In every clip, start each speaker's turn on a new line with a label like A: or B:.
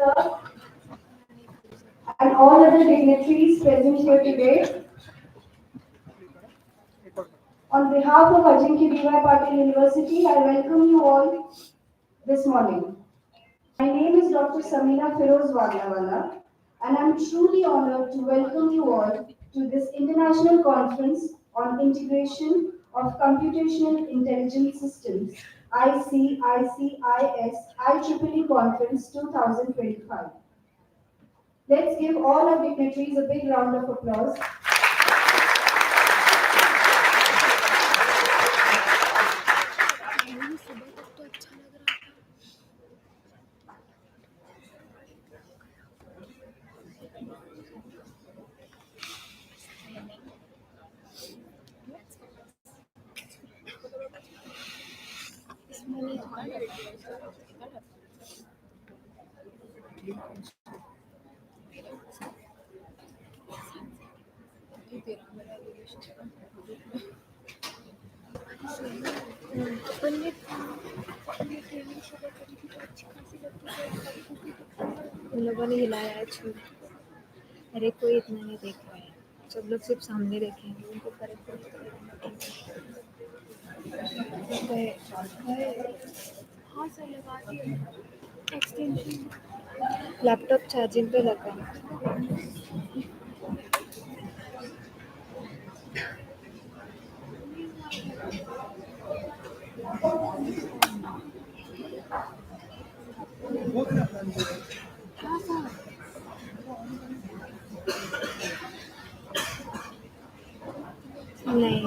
A: sir, and all other dignitaries present here today. On behalf of Ajeenkya Patil University, I welcome you all this morning. My name is Dr. Samina Firoz Waglawala, and I'm truly honored to welcome you all to this international conference on integration of computational intelligence systems, ICICIS-IEEE Conference 2025. Let's give all our dignitaries a big round of applause.
B: लोगों ने हिलाया है छोड़। अरे कोई इतना नहीं देख रहा है, सब लोग सिर्फ सामने देखेंगे, उनको फर्क पड़ेगा। हाँ सर लगा दिया एक्सटेंशन, लैपटॉप चार्जिंग पे लगा। नहीं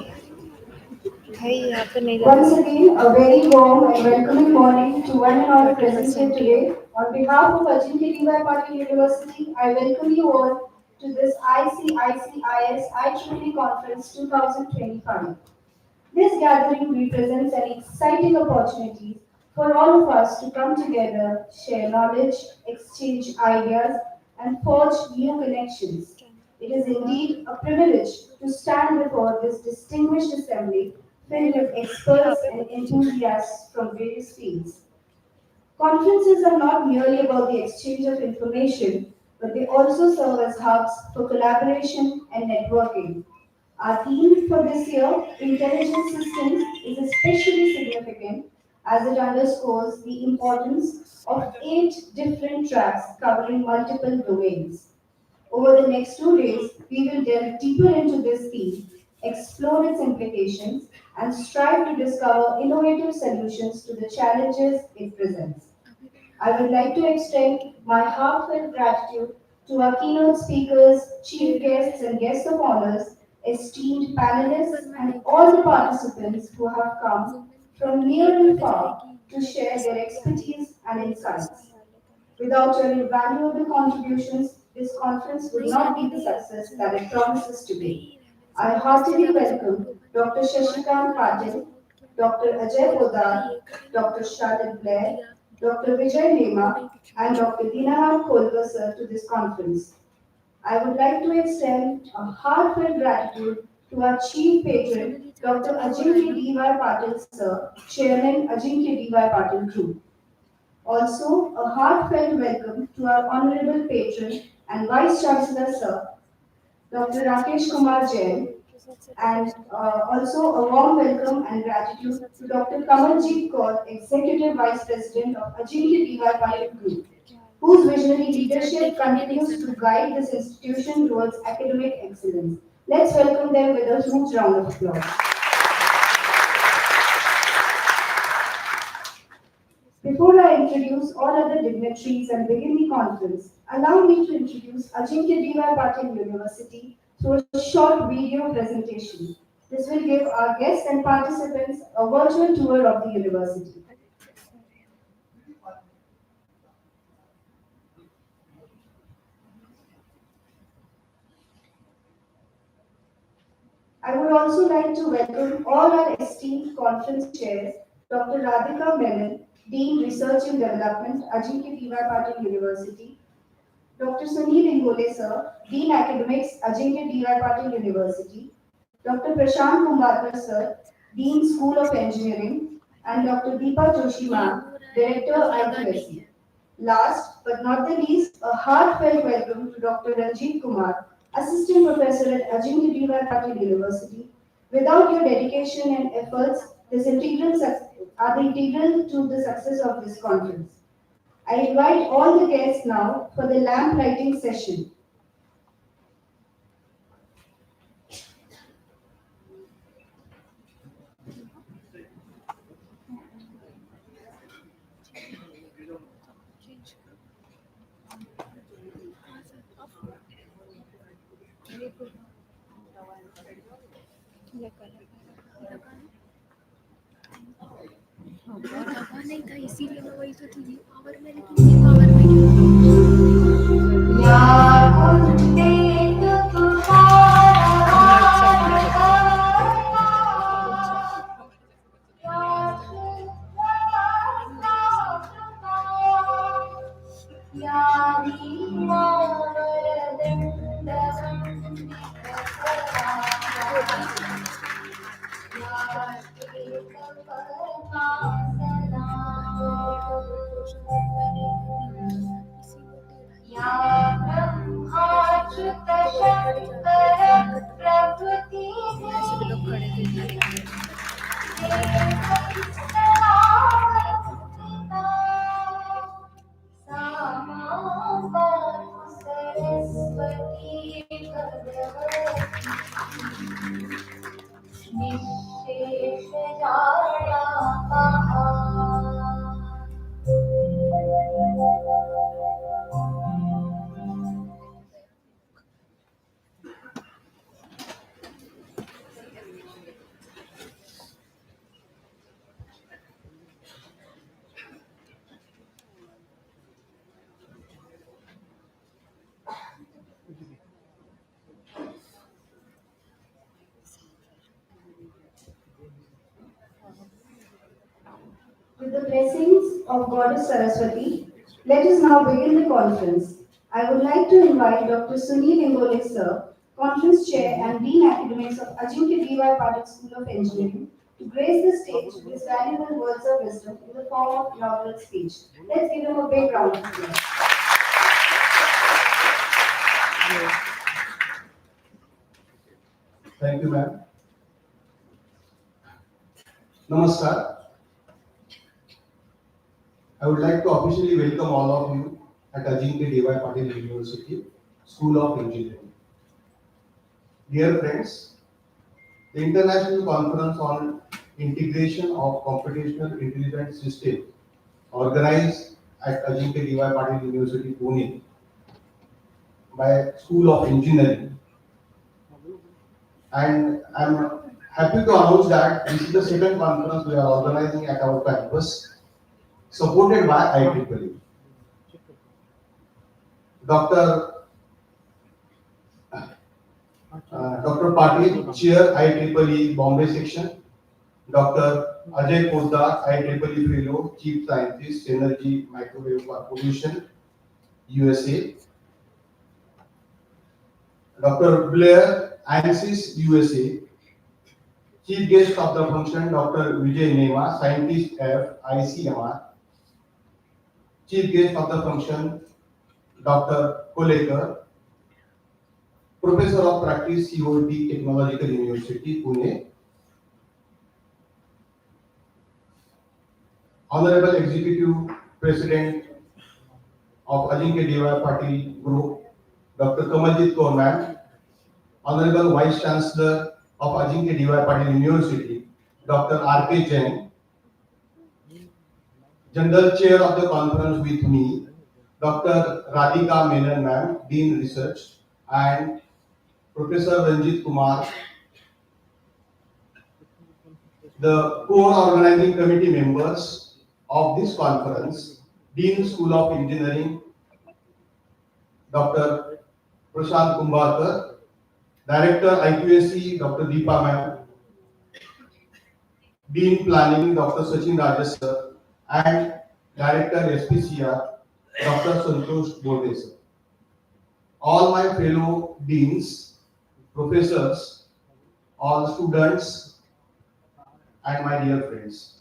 B: भाई यहाँ पे नहीं लगा।
A: Once again, a very warm and welcoming morning to one and all present here today. On behalf of Ajeenkya Patil University, I welcome you all to this ICICIS-IEEE Conference 2025. This gathering represents an exciting opportunity for all of us to come together, share knowledge, exchange ideas, and forge new connections. It is indeed a privilege to stand before this distinguished assembly filled with experts and enthusiasts from various fields. Conferences are not merely about the exchange of information, but they also serve as hubs for collaboration and networking. Our theme for this year, Intelligence Systems, is especially significant as it underscores the importance of 8 different tracks covering multiple domains. Over the next 2 days, we will delve deeper into this theme, explore its implications, and strive to discover innovative solutions to the challenges it presents. I would like to extend my heartfelt gratitude to our keynote speakers, chief guests, and guests of honors, esteemed panelists, and all the participants who have come from near and far to share their expertise and insights. Without your invaluable contributions, this conference would not be the success that it promises to be. I heartily welcome Dr. Shashikant Patil, Dr. Ajay Podar, Dr. Blair, Dr. Vijay Nema, and Dr. Dinanath Kholkar sir to this conference. I would like to extend a heartfelt gratitude to our chief patron, Dr. Ajeenkya Patil sir, Chairman Ajeenkya Patil Group. Also, a heartfelt welcome to our Honorable Patron and Vice Chancellor Sir, Dr. Rakesh Kumar Jain, and also a warm welcome and gratitude to Dr. Kamaljeet Kaur, Executive Vice President of Ajeenkya Patil Group, whose visionary leadership continues to guide this institution towards academic excellence. Let's welcome them with a huge round of applause. Before I introduce all other dignitaries and begin the conference, allow me to introduce Ajeenkya Patil University through a short video presentation. This will give our guests and participants a virtual tour of the university. I would also like to welcome all our esteemed conference chairs, Dr. Radhika Menon, Dean Research and Development, Ajeenkya Patil University, Dr. Sunil Ingole sir, Dean Academics, Ajeenkya Patil University, Dr. Prashant Kumbarkar sir, Dean School of Engineering, and Dr. Deepa Joshi ma'am, Director IQSC. Last but not the least, a heartfelt welcome to Dr. Ranjit Kumar, Assistant Professor at Ajeenkya Patil University. Without your dedication and efforts, are the integral to the success of this conference. I invite all the guests now for the lamp lighting session.
B: लगा नहीं था इसीलिए मैं वही तो थी power में लेकिन ये पावर में ऐसे भी लोग खड़े थे इतना
A: With the blessings of Goddess Saraswati, let us now begin the conference. I would like to invite Dr. Sunil Ingole Sir, Conference Chair and Dean Academics of Ajeenkya D.Y. Patil School of Engineering, to grace the stage with his valuable words of wisdom in the form of inaugural speech. Let's give him a big round of applause.
C: Thank you, ma'am. Namaskar. I would like to officially welcome all of you at Ajeenkya D.Y. Patil University, School of Engineering. Dear friends, the International Conference on Integration of Computational Intelligence System, organized at Ajeenkya D.Y. Patil University, Pune, by School of Engineering. And I'm happy to announce that this is the second conference we are organizing at our campus, supported by IEEE. Dr. Patil, Chair IEEE Bombay Section, Dr. Ajay Poddar, IEEE Fellow, Chief Scientist, Energy Microwave Corporation, USA, Dr. Blair, ICICIS USA, Chief Guest of the Function, Dr. Vijay Nema, Scientist F, ICMR, Chief Guest of the Function, Dr. Kholkar, Professor of Practice, COT, Technological University, Pune, Honorable Executive President of Ajeenkya D.Y. Patil Group, Dr. Kamaljit Kaur Ma'am, Honorable Vice Chancellor of Ajeenkya D.Y. Patil University, Dr. R.K. Jain, General Chair of the conference with me, Dr. Radhika Menon Ma'am, Dean Research, and Professor Ranjit Kumar, the core organizing committee members of this conference, Dean School of Engineering, Dr. Prashant Kumbharkar, Director IQAC, Dr. Deepa Ma'am, Dean Planning, Dr. Sachin Rajas sir, and Director SPCR, Dr. Santosh Bode sir. All my fellow deans, professors, all students, and my dear friends.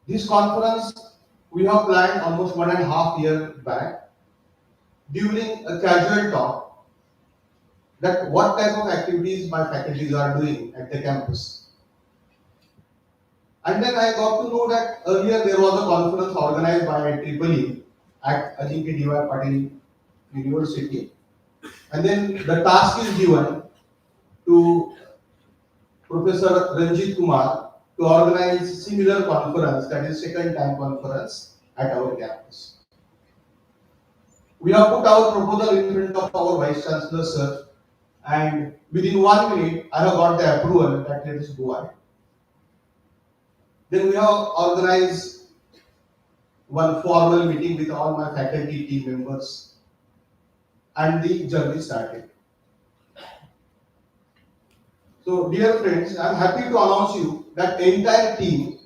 C: This conference we have planned almost 1.5 years back during a casual talk that what type of activities my faculties are doing at the campus. And then I got to know that earlier there was a conference organized by IEEE at Ajeenkya Patil University. And then the task is given to Professor Ranjit Kumar to organize similar conference, that is second time conference at our campus. We have put our proposal in front of our Vice Chancellor sir, and within 1 minute I have got the approval that let us go ahead. Then we have organized one formal meeting with all my faculty team members, and the journey started. So, dear friends, I am happy to announce you that entire team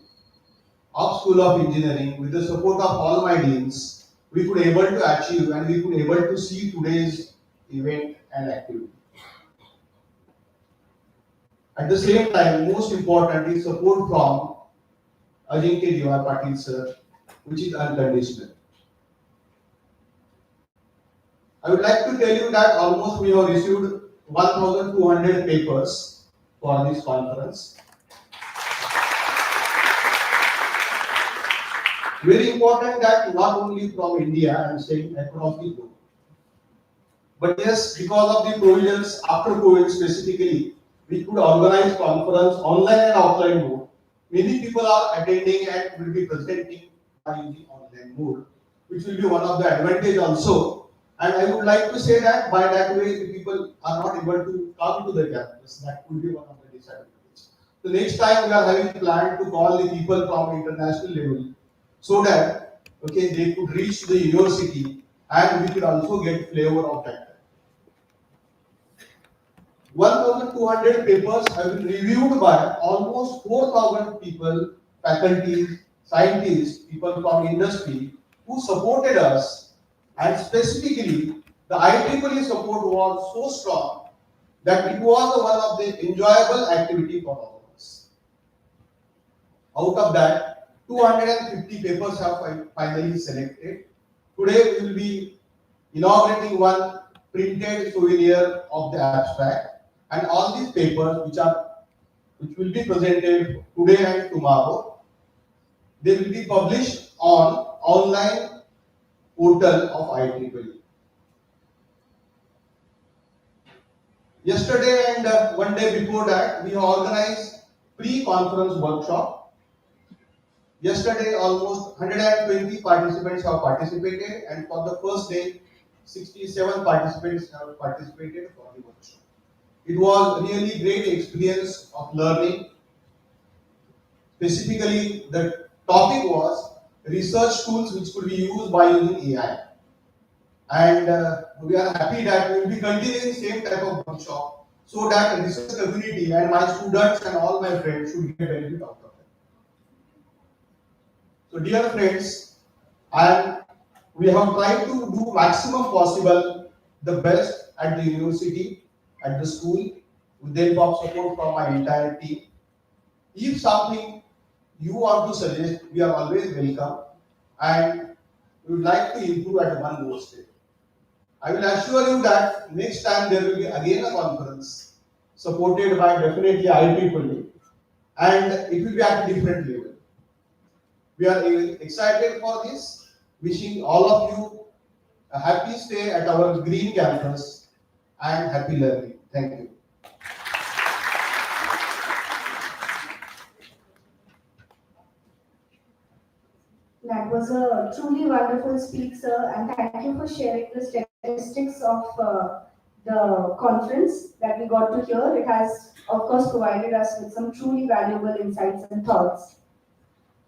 C: of School of Engineering, with the support of all my deans, we could able to achieve and we could able to see today's event and activity. At the same time, most important is support from Ajeenkya Patil sir, which is unconditional. I would like to tell you that almost we have received 1,200 papers for this conference. Very important that not only from India, I am saying across the globe. But yes, because of the provisions after COVID specifically, we could organize conference online and offline mode. Many people are attending and will be presenting by the online mode, which will be one of the advantage also. And I would like to say that by that way, the people are not able to come to the campus. That could be one of the disadvantages. So next time we are having planned to call the people from international level so that they could reach the university and we could also get flavor of that. 1,200 papers have been reviewed by almost 4,000 people, faculty, scientists, people from industry who supported us, and specifically the IEEE support was so strong that it was one of the enjoyable activity for all of us. Out of that, 250 papers have finally selected. Today we will be inaugurating one printed souvenir of the abstract. And all these papers which will be presented today and tomorrow, they will be published on online portal of IEEE. Yesterday and one day before that, we organized pre-conference workshop. Yesterday, almost 120 participants have participated, and for the first day, 67 participants have participated for the workshop. It was really great experience of learning. Specifically, the topic was research tools which could be used by using AI. And we are happy that we will be continuing same type of workshop so that the research community and my students and all my friends should get benefit out of it. So dear friends, we have tried to do maximum possible the best at the university, at the school, with the help of support from my entire team. If something you want to suggest, we are always welcome, and we would like to improve at one more step. I will assure you that next time there will be again a conference supported by definitely IEEE, and it will be at a different level. We are excited for this, wishing all of you a happy stay at our green campus and happy learning. Thank you.
A: That was a truly wonderful speech, sir, and thank you for sharing the statistics of the conference that we got to hear. It has, of course, provided us with some truly valuable insights and thoughts.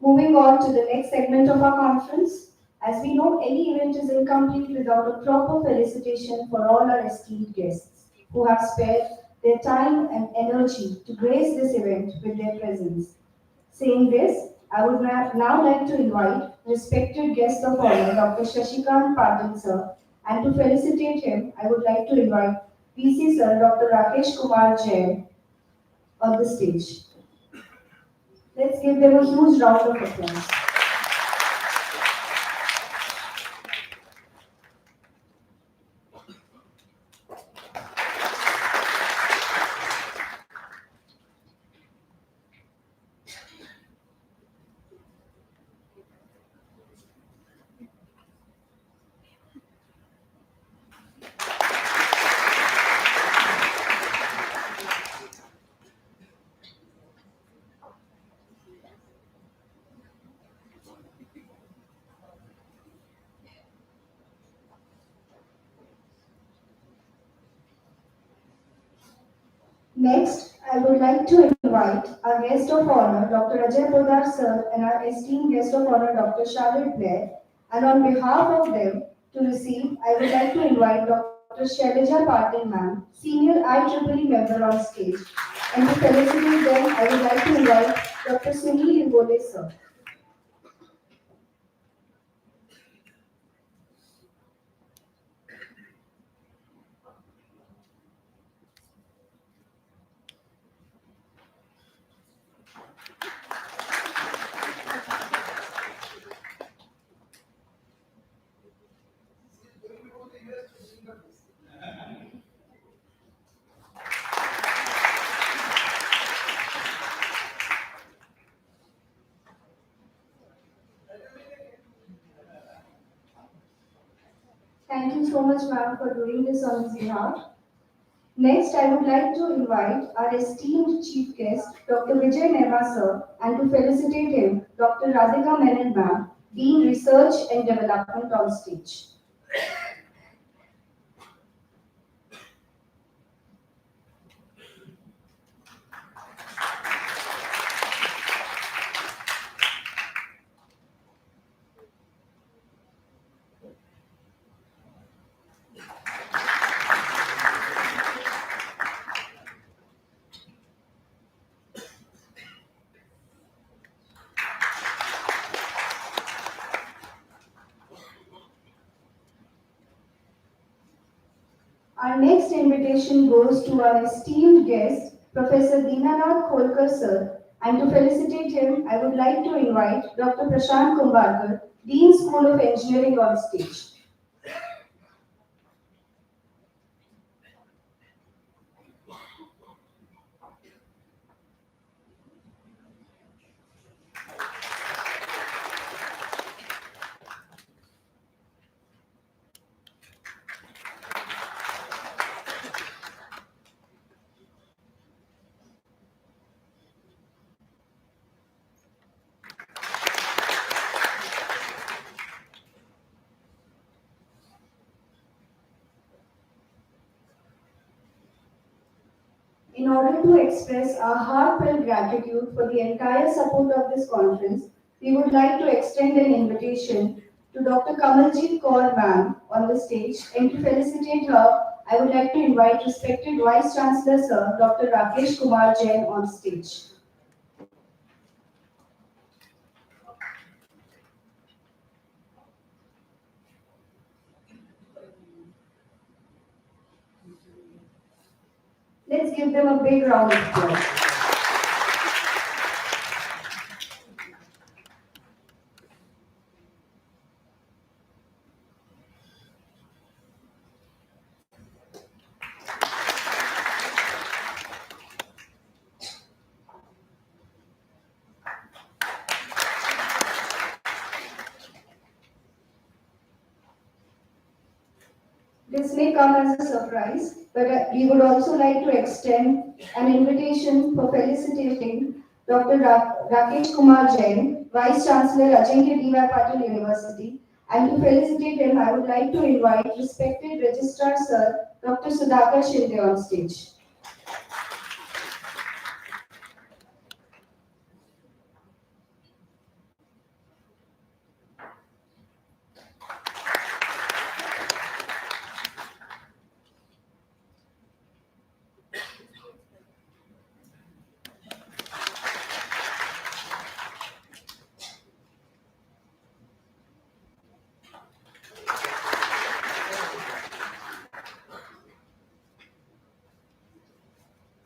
A: Moving on to the next segment of our conference. As we know, any event is incomplete without a proper felicitation for all our esteemed guests who have spared their time and energy to grace this event with their presence. Saying this, I would now like to invite respected guest of honor, Dr. Shashikant Patil sir, and to felicitate him, I would like to invite PC sir, Dr. Rakesh Kumar Jain, on the stage. Let's give them a huge round of applause. Next, I would like to invite our guest of honor, Dr. Ajay Podar sir, and our esteemed guest of honor, Dr. Charlotte Blair. And on behalf of them to receive, I would like to invite Dr. Shailaja Patil ma'am, senior IEEE member on stage. And to felicitate them, I would like to invite Dr. Sunil Ingole sir. Thank you so much, ma'am, for doing this on his behalf. Next, I would like to invite our esteemed chief guest, Dr. Vijay Nema sir, and to felicitate him, Dr. Radhika Menon ma'am, Dean Research and Development on stage. Our next invitation goes to our esteemed guest, Professor Dinanath Kholkar sir, and to felicitate him, I would like to invite Dr. Prashant Kumbarkar, Dean School of Engineering on stage. In order to express our heartfelt gratitude for the entire support of this conference, we would like to extend an invitation to Dr. Kamaljeet Kaur ma'am on the stage, and to felicitate her, I would like to invite respected Vice Chancellor Sir Dr. Rakesh Kumar Jain on stage. Let's give them a big round of applause. This may come as a surprise, but we would also like to extend an invitation for felicitating Dr. Rakesh Kumar Jain, Vice Chancellor Ajeenkya Patil University, and to felicitate him, I would like to invite respected Registrar Sir Dr. Sudhakar Shinde on stage.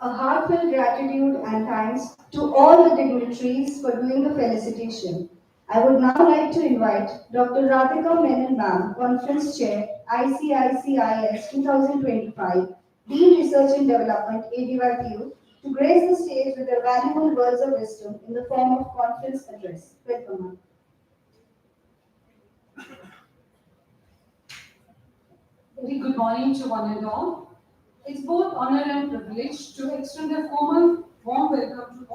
A: A heartfelt gratitude and thanks to all the dignitaries for doing the felicitation. I would now like to invite Dr. Radhika Menon ma'am, Conference Chair, ICICIS 2025, Dean Research and Development, ADYPU, to grace the stage with their valuable words of wisdom in the form of conference address. Welcome, ma'am.
D: Very good morning to one and all. It's both honor and privilege to extend a formal warm welcome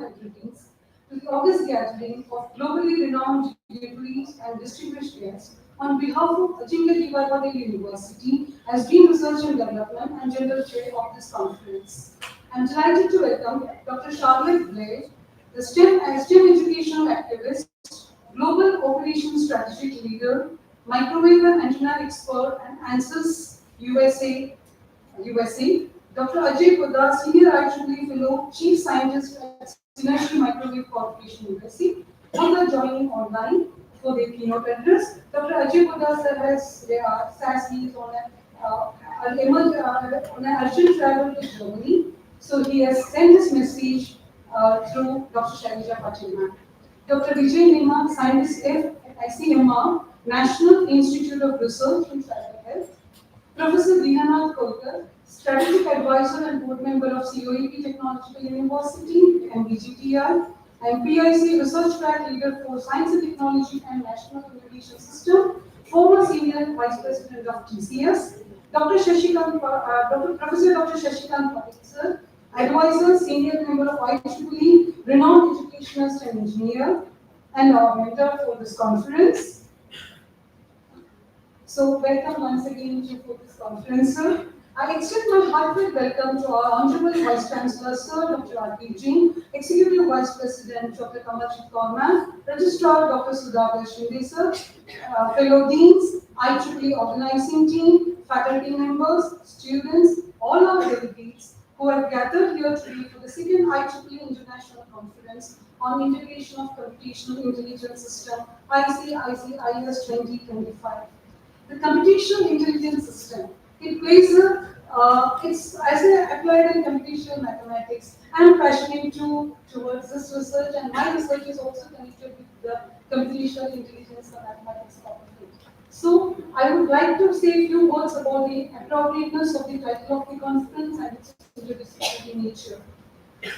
D: and greetings to the August gathering of globally renowned dignitaries and distinguished guests on behalf of Ajeenkya University as Dean Research and Development and General Chair of this conference. I'm delighted to welcome Dr. Charlotte Blair, the STEM educational activist, global operations strategic leader, microwave and antenna expert, and ANSYS USA. Dr. Ajay, Senior IEEE Fellow, Chief Scientist at Synergy Microwave Corporation USA, both are joining online for their keynote address. Dr. Ajay sir has SAS is on an urgent travel to Germany, so he has sent this message through Dr. Shailaja Patil. Dr. Vijay Nema, Scientist F at ICMR, National Institute of Research in Tribal Health. Professor Dinanath, Kholkar, Strategic Advisor and Board Member of COEP Technological University, MBGTI, and PIC Research Track Leader for Science and Technology and National Innovation System, former Senior Vice President of TCS, Dr. Shashikant, Professor Dr. Shashikant Patil, Advisor, Senior Member of IEEE, renowned educationist and engineer, and our mentor for this conference. So welcome once again to this conference, sir. I extend my heartfelt welcome to our Honorable Vice Chancellor, Sir Dr. R.P. Jain, Executive Vice President Dr. Kamalchit Kaurman, Registrar Dr. Sudhakar Shinde, sir, fellow deans, IEEE organizing team, faculty members, students, all our delegates who have gathered here today for the second IEEE International Conference on Integration of Computational Intelligence System, ICICIS 2025. The computational intelligence system, it plays it's as I applied in computational mathematics. I'm passionate towards this research, and my research is also connected with the computational intelligence and mathematics part of it. So I would like to say a few words about the appropriateness of the title of the conference and its interdisciplinary nature.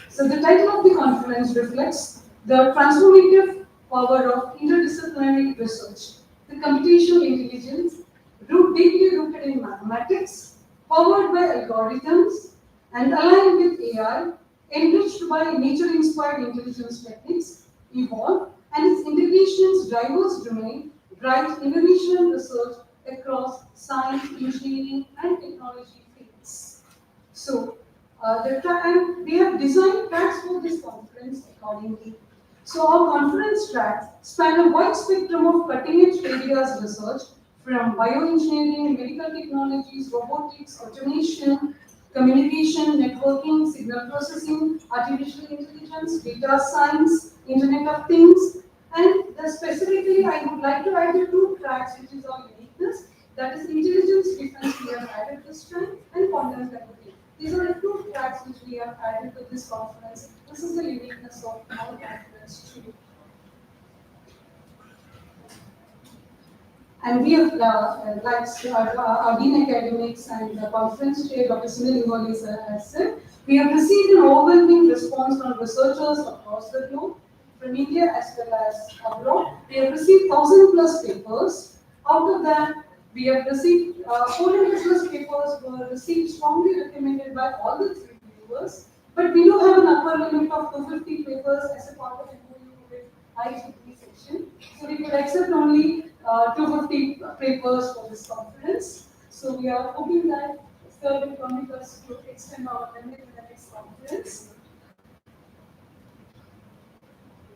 D: So the title of the conference reflects the transformative power of interdisciplinary research. The computational intelligence, deeply rooted in mathematics, powered by algorithms, and aligned with AI, enriched by nature-inspired intelligence techniques, evolve, and its integration's diverse domain drives innovation and research across science, engineering, and technology fields. So, we have designed tracks for this conference accordingly. So our conference tracks span a wide spectrum of cutting-edge areas research from bioengineering, medical technologies, robotics, automation, communication, networking, signal processing, artificial intelligence, data science, Internet of Things, and specifically I would like to add the two tracks which is our uniqueness, that is intelligence defense we have added this time, and quantum computing. These are the two tracks which we have added to this conference. This is the uniqueness of our conference too. And we have, like our Dean Academics and the conference chair, Dr. Sunil Ingoli has said, we have received an overwhelming response from researchers across the globe, from India as well as abroad. We have received 1,000 plus papers. Out of that, we have received 400 plus papers were received strongly recommended by all the three reviewers. But we do have an upper limit of 250 papers as a part of MOU with IEEE section. So we could accept only 250 papers for this conference. So we are hoping that Sir will permit us to extend our limit in the next conference.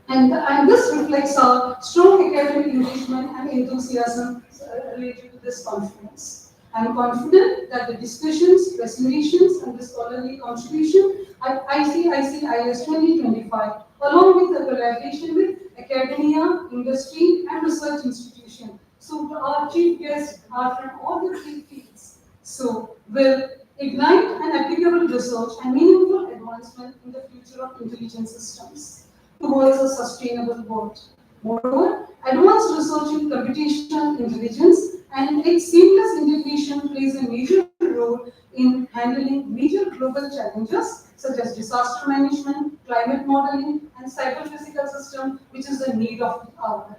D: And this reflects our strong academic engagement and enthusiasm related to this conference. I am confident that the discussions, presentations, and the scholarly contribution at ICICIS 2025, along with the collaboration with academia, industry, and research institutions. So our chief guests are from all the three fields. So will ignite an applicable research and meaningful advancement in the future of intelligence systems towards a sustainable world. Moreover, advanced research in computational intelligence and its seamless integration plays a major role in handling major global challenges such as disaster management, climate modeling, and cyber physical system, which is the need of the hour.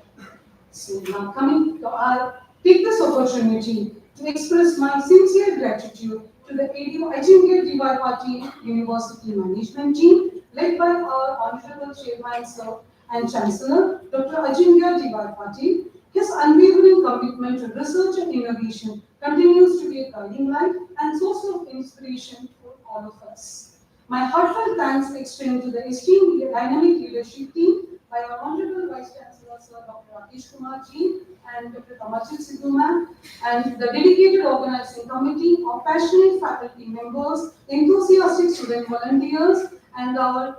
D: So now I'll take this opportunity to express my sincere gratitude to the Ajeenkya Party University Management Team, led by our Honorable Chairman Sir and Chancellor, Dr. Ajeenkya Party. His unwavering commitment to research and innovation continues to be a guiding light and source of inspiration for all of us. My heartfelt thanks extend to the esteemed dynamic leadership team by our Honorable Vice Chancellor Sir Dr. Rakesh Kumar Ji and Dr. Kamachit Sidhu ma'am, and the dedicated organizing committee, our passionate faculty members, enthusiastic student volunteers, and our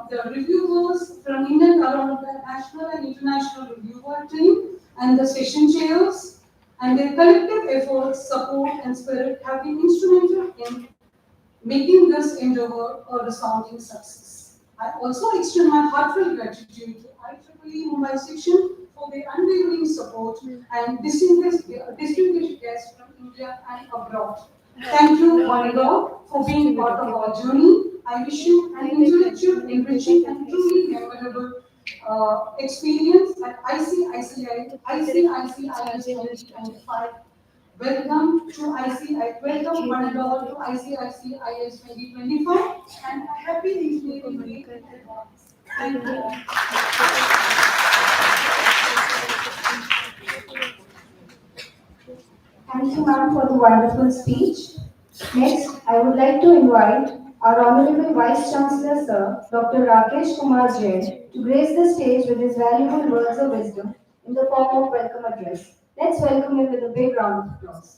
D: the reviewers from Indian around the national and international reviewer team, and the session chairs, and their collective efforts, support, and spirit have been instrumental in making this endeavor a resounding success. I also extend my heartfelt gratitude to IEEE Mumbai section for their unwavering support and distinguished guests from India and abroad. Thank you, one and all, for being part of our journey. I wish you an intellectual, enriching, and truly memorable experience at ICICIS 2025. Welcome to welcome one and all to ICICIS 2025 and a happy engineering week. Thank you all.
A: Thank you, ma'am, for the wonderful speech. Next, I would like to invite our Honorable Vice Chancellor, Sir, Dr. Rakesh Kumar Jain, to grace the stage with his valuable words of wisdom in the form of welcome address. Let's welcome him with a big round of applause.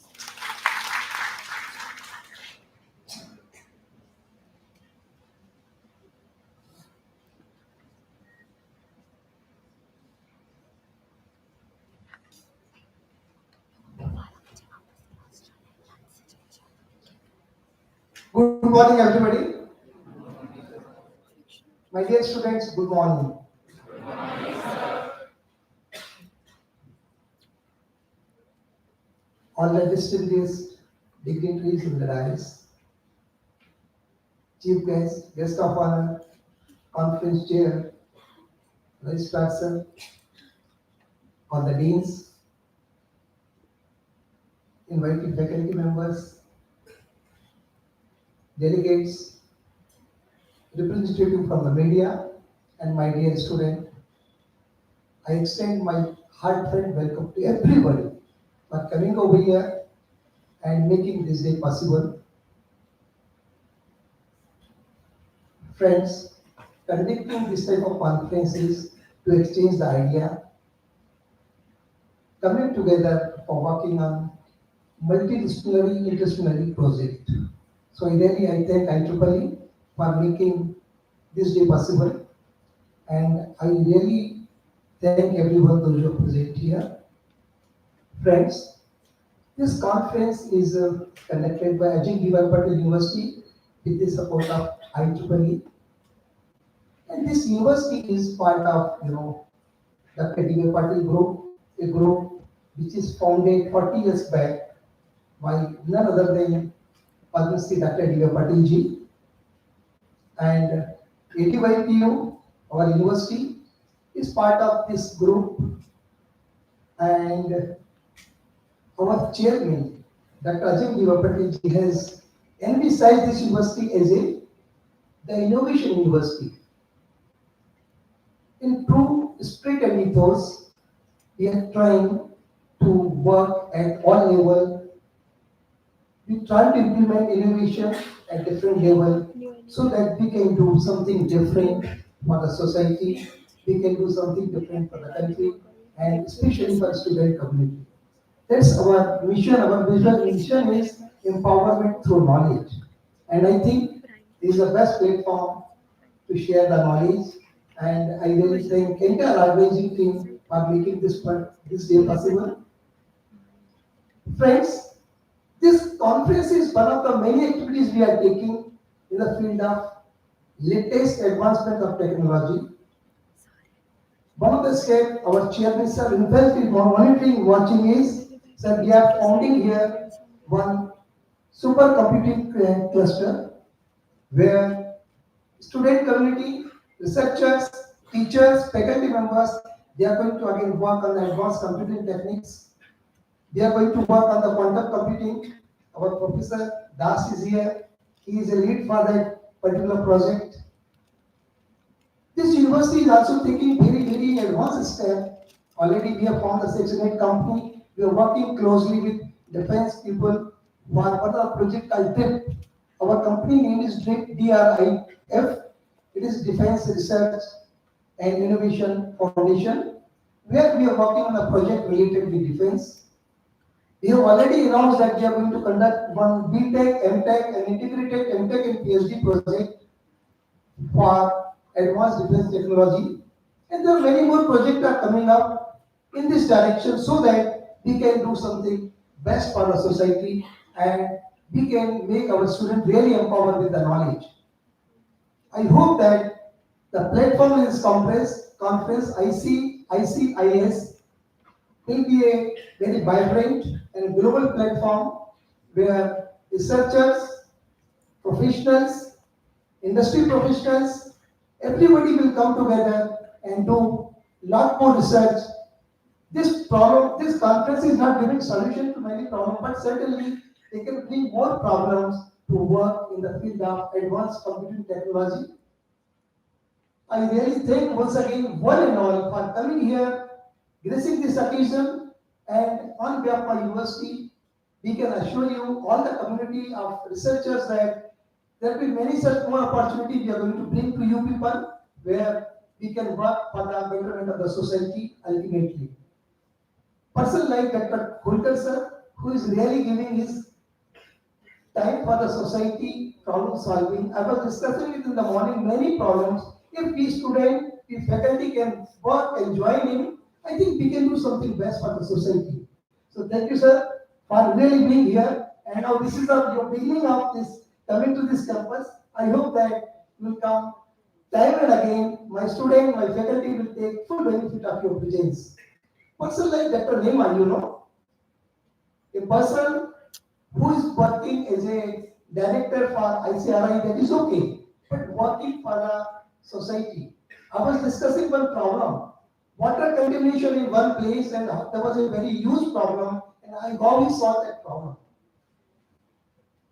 E: Good morning, everybody. My dear students, good morning. All the distinguished dignitaries in the dais, chief guest, guest of honor, conference chair, vice chancellor, all the deans, invited faculty members, delegates, representative from the media, and my dear student, I extend my heartfelt welcome to everybody for coming over here and making this day possible. Friends, conducting this type of conferences to exchange the idea, coming together for working on multidisciplinary interdisciplinary project. So really I thank IEEE for making this day possible, and I really thank everyone those who are present here. Friends, this conference is conducted by Ajeenkya Patil University with the support of IEEE. And this university is part of, Dr. D.Y. Patil group, a group which is founded 40 years back by none other than Padma Shri Dr. D.Y. Patil ji. And ADYPU, our university, is part of this group. And our chairman, Dr. Ajeenkya Patil ji, has emphasized this university as the innovation university. In true spirit and ethos, we are trying to work at all levels. We try to implement innovation at different levels so that we can do something different for the society, we can do something different for the country, and especially for the student community. That's our mission. Our mission is empowerment through knowledge. And I think this is the best platform to share the knowledge. And I really thank entire organizing team for making this day possible. Friends, this conference is one of the many activities we are taking in the field of latest advancement of technology. One of the steps our chairman sir in fact is monitoring, watching is that we are founding here one supercomputing cluster where student community, researchers, teachers, faculty members, they are going to again work on the advanced computing techniques. They are going to work on the quantum computing. Our Professor Das is here. He is a lead for that particular project. This university is also taking very advanced step. Already we have formed a Section 8 company. We are working closely with defense people for one project called TRIP, Our company name is DRIF. It is Defense Research and Innovation Foundation, where we are working on a project related with defense. We have already announced that we are going to conduct one BTech, MTech, and integrated MTech and PhD project for advanced defense technology. And there are many more projects are coming up in this direction so that we can do something best for our society and we can make our students really empowered with the knowledge. I hope that the platform in this conference ICICIS will be a very vibrant and global platform where researchers, professionals, industry professionals, everybody will come together and do lot more research. This conference is not giving solution to many problems, but certainly they can bring more problems to work in the field of advanced computing technology. I really thank once again one and all for coming here, gracing this occasion, and on behalf of my university, we can assure you, all the community of researchers, that there will be many such more opportunities we are going to bring to you people, where we can work for the betterment of the society ultimately. Person like Dr. Kholkar sir, who is really giving his time for the society problem solving. I was discussing it in the morning, many problems. If we students, if faculty can work and join in, I think we can do something best for the society. So thank you, sir, for really being here. And now this is your beginning of this coming to this campus. I hope that you will come time and again. My student, my faculty will take full benefit of your presence. Person like Dr. Nema, a person who is working as a director for ICRI, that is okay, but working for the society. I was discussing one problem, water contamination in one place, and there was a very huge problem, and how we solved that problem.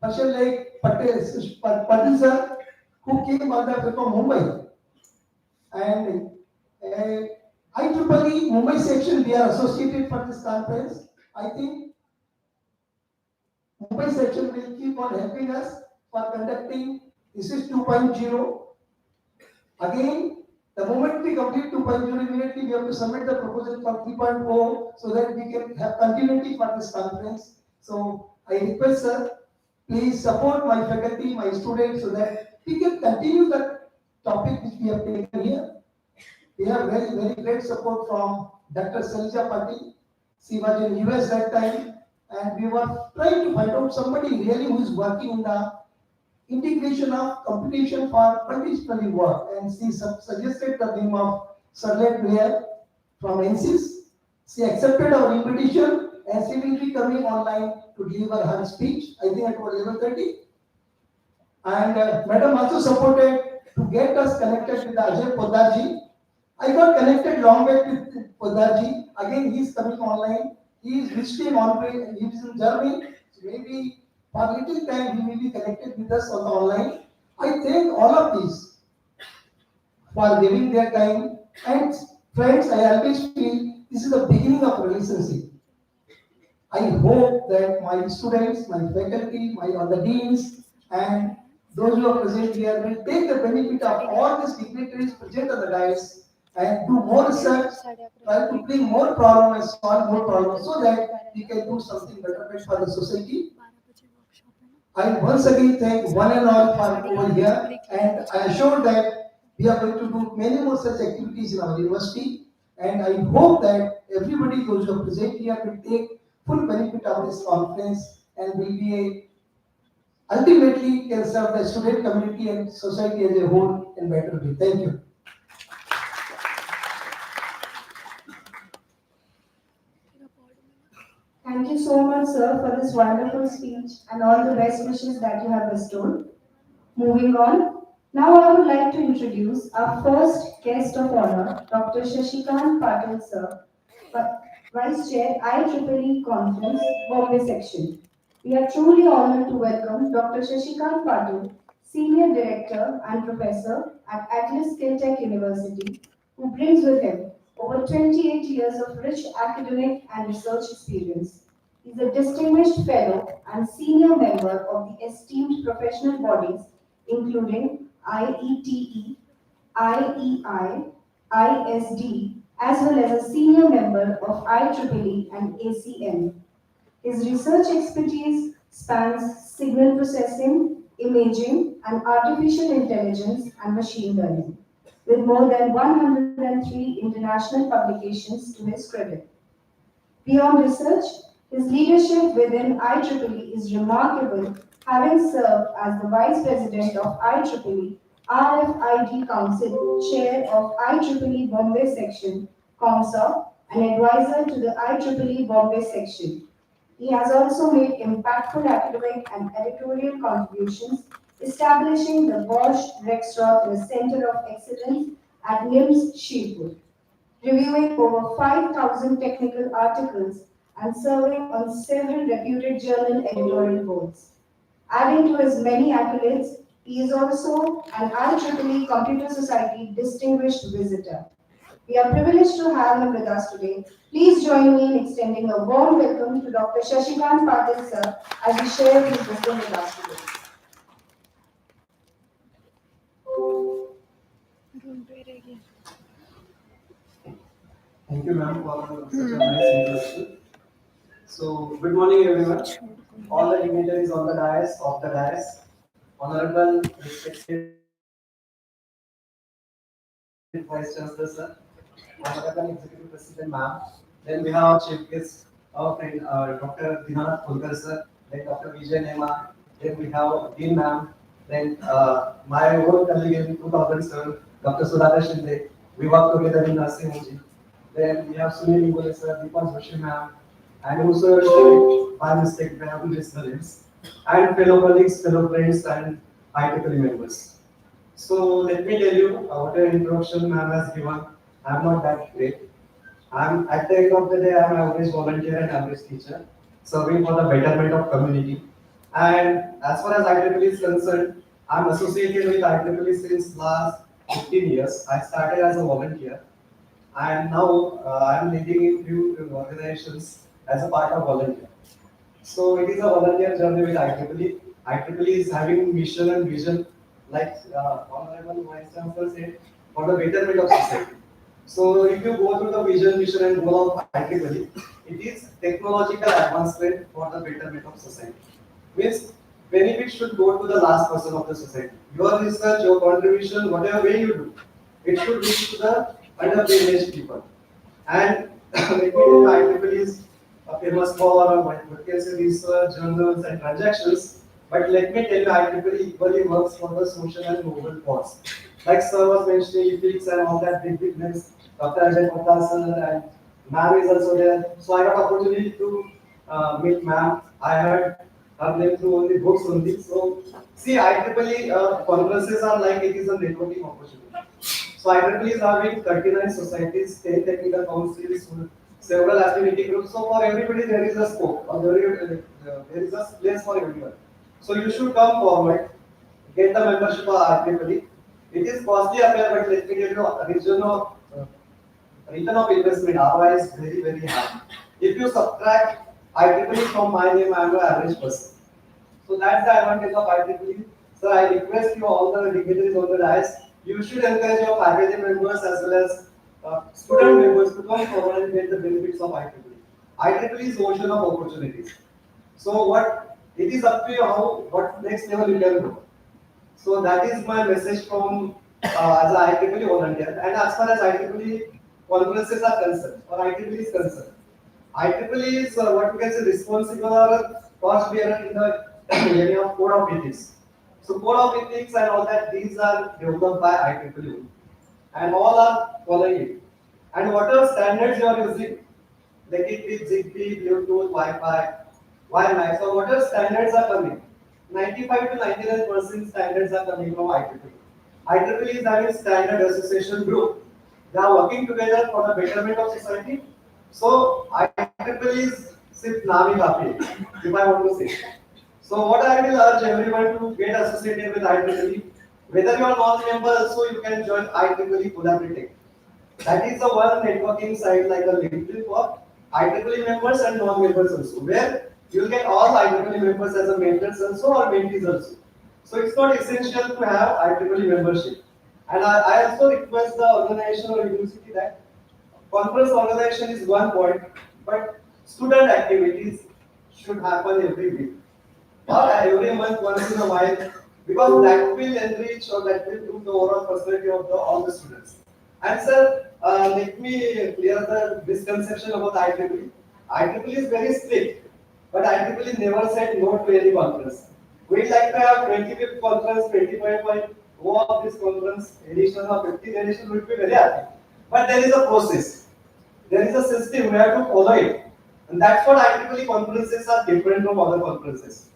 E: Person like Patil sir, who came on the from Mumbai, and IEEE Mumbai section, we are associated for this conference. I think Mumbai section will keep on helping us for conducting. This is 2.0. Again, the moment we complete 2.0, immediately we have to submit the proposal for 3.0 so that we can have continuity for this conference. So I request, sir, please support my faculty, my students, so that we can continue the topic which we have taken here. We have very, very great support from Dr. Patil. She was in US that time, and we were trying to find out somebody really who is working in the integration of computation for multidisciplinary work, and she suggested the name of Blair from ANSYS. She accepted our invitation, and she will be coming online to deliver her speech, I think at 11:30. And Madam also supported to get us connected with Ajay Podar. I got connected long back with Podar. Again, he is coming online. He is visiting on way. He is in Germany. So maybe for a little time he may be connected with us on the online. I thank all of these for giving their time. And friends, I always feel this is the beginning of relationship. I hope that my students, my faculty, my other deans, and those who are present here will take the benefit of all these dignitaries present on the dais and do more research, try to bring more problems and solve more problems so that we can do something better for the society. I once again thank one and all for over here, and I assure that we are going to do many more such activities in our university, and I hope that everybody, those who are present here, will take full benefit of this conference and will be ultimately can serve the student community and society as a whole in better way. Thank you.
A: Thank you so much, sir, for this wonderful speech and all the best wishes that you have bestowed. Moving on, now I would like to introduce our first guest of honor, Dr. Shashikant Patil, sir, Vice Chair, IEEE Conference, Bombay Section. We are truly honored to welcome Dr. Shashikant Patil, Senior Director and Professor at Atlas Skill Tech University, who brings with him over 28 years of rich academic and research experience. He is a distinguished fellow and senior member of the esteemed professional bodies including IETE, IEI, ISD, as well as a senior member of IEEE and ACM. His research expertise spans signal processing, imaging, and artificial intelligence and machine learning, with more than 103 international publications to his credit. Beyond research, his leadership within IEEE is remarkable, having served as the Vice President of IEEE, RFID Council, Chair of IEEE Bombay Section, COMSOC, and advisor to the IEEE Bombay Section. He has also made impactful academic and editorial contributions, establishing the Bosch Rexroth Center of Excellence at NIMS Shirpur, reviewing over 5,000 technical articles and serving on several reputed journal editorial boards. Adding to his many accolades, he is also an IEEE Computer Society distinguished visitor. We are privileged to have him with us today. Please join me in extending a warm welcome to Dr. Shashikant Patil sir as he shares his wisdom with us today.
B: Room पे रह गया
F: Thank you, ma'am, for such a nice introduction. So, good morning, everyone. All the dignitaries on the dais, off the dais, honorable, respected Vice Chancellor, sir, honorable Executive President, ma'am. Then we have our chief guest, our friend, Dr. Dinanath, Kholkar, sir. Then Dr. Vijay, Nema. Then we have Dean, ma'am. Then my old colleague in 2007, Dr. Sudhakar Shinde. We work together in nursing home. Then we have Sunil Ingole, sir, Deepan Joshi, ma'am. And also, by mistake, we have list the names. And fellow colleagues, fellow friends, and IEEE members. So let me tell you what an introduction ma'am has given. I'm not that great. I'm at the end of the day, I'm an average volunteer and average teacher, serving for the betterment of community. And as far as IEEE is concerned, I'm associated with IEEE since last 15 years. I started as a volunteer, and now I'm leading in few organizations as a part of volunteer. So it is a volunteer journey with IEEE. IEEE is having mission and vision, like Honorable Vice Chancellor said, for the betterment of society. So if you go through the vision, mission, and goal of IEEE, it is technological advancement for the betterment of society. Means benefit should go to the last person of the society. Your research, your contribution, whatever way you do, it should reach to the underprivileged people. And let me tell you, IEEE is famous for what can say research, journals, and transactions. But let me tell you, IEEE equally works for the social and noble cause. Like sir was mentioning ethics and all that big names, Dr. Ajay sir and ma'am is also there. So I got opportunity to meet ma'am. I heard her name through only books only. So see, IEEE conferences are like it is a networking opportunity. So IEEE is having 39 societies, 10 technical councils, several activity groups. So for everybody there is a scope, or there is a place for everyone. So you should come forward, get the membership of IEEE. It is costly affair, but let me tell you, return of investment ROI is very high. If you subtract IEEE from my name, I am an average person. So that's the advantage of IEEE. So I request you all the dignitaries on the dais, you should encourage your faculty members as well as student members to come forward and get the benefits of IEEE. IEEE is ocean of opportunities. So what it is up to you how what next level you can go. So that is my message from as an IEEE volunteer. And as far as IEEE conferences are concerned, or IEEE is concerned, IEEE is what we can say responsible or a cost bearer in the area of code of ethics. So code of ethics and all that, these are developed by IEEE, and all are following it. And whatever standards you are using, like it is Zigbee, Bluetooth, Wi-Fi, Wi-Fi. So whatever standards are coming, 95 to 99% standards are coming from IEEE. IEEE is having standard association group. They are working together for the betterment of society. So IEEE is सिर्फ नाम ही काफी है, if I want to say. So what I will urge everyone to get associated with IEEE. Whether you are not member, also you can join IEEE collaborative. That is the one networking site like a LinkedIn for IEEE members and non-members also, where you'll get all IEEE members as a mentors also or mentees also. So it's not essential to have IEEE membership. And I also request the organization or university that conference organization is one point, but student activities should happen every week or every month once in a while, because that will enrich or that will improve the overall personality of all the students. And sir, let me clear the misconception about IEEE. IEEE is very strict, but IEEE never said no to any conference. We'd like to have 25th conference, 25 point go of this conference, edition or 15th edition, would be very happy. But there is a process. There is a system, we have to follow it. And that's what IEEE conferences are different from other conferences.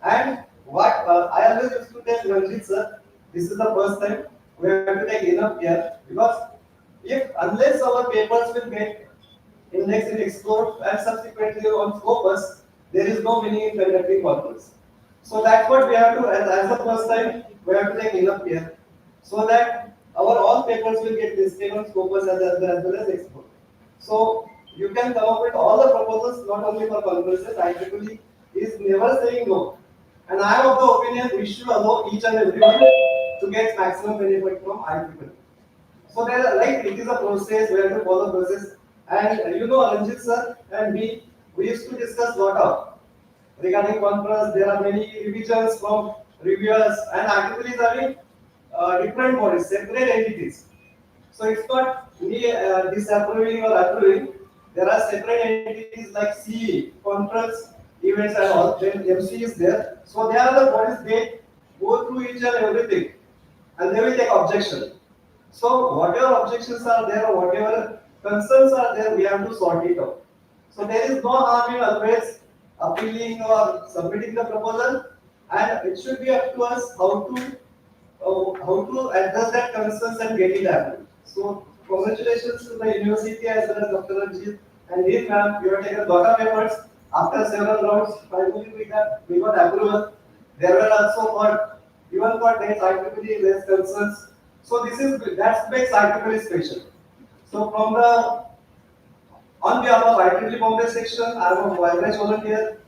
F: And what I always used to tell Ranjit sir, this is the first time we have to take enough care, because if unless our papers will get indexed in Explore and subsequently on Scopus, there is no meaning in conducting conference. So that's what we have to, as the first time, we have to take enough care so that our all papers will get listed on Scopus as well as Explore. So you can come up with all the proposals, not only for conferences. IEEE is never saying no. And I am of the opinion we should allow each and everyone to get maximum benefit from IEEE. So there, like it is a process, we have to follow the process. And you know, Ranjit sir and me, we used to discuss lot of regarding conference. There are many revisions from reviewers, and IEEE is having different bodies, separate entities. So it's not me disapproving or approving. There are separate entities like CE, conference, events and all. Then MC is there. So they are the bodies, they go through each and everything and they will take objection. So whatever objections are there or whatever concerns are there, we have to sort it out. So there is no harm in always appealing or submitting the proposal, and it should be up to us how to address that concerns and get it approved. So congratulations to the university as well as Dr. Ajit and Dean ma'am. You have taken a lot of efforts. After several rounds, finally we got approval. There were also for even for dates IEEE less concerns. So this is that makes IEEE special. So from the on behalf of IEEE Bombay section, I am a average volunteer.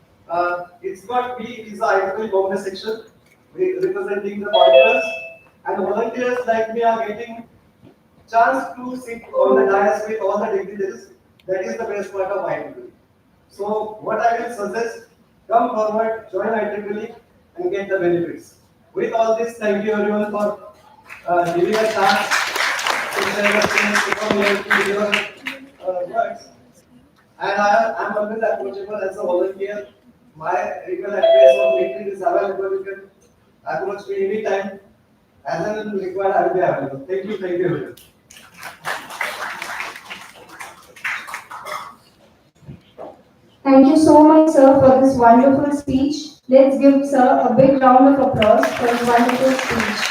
F: It's not me, it is the IEEE Bombay section representing the volunteers. And volunteers like me are getting chance to sit on the dais with all the dignitaries. That is the best part of IEEE. So what I will suggest, come forward, join IEEE and get the benefits. With all this, thank you everyone for giving a chance to share your things, to come here to deliver words. And I am always approachable as a volunteer. My email address or LinkedIn is available. You can approach me anytime. As and when required, I will be available. Thank you everyone.
A: Thank you so much, sir, for this wonderful speech. Let's give sir a big round of applause for his wonderful speech.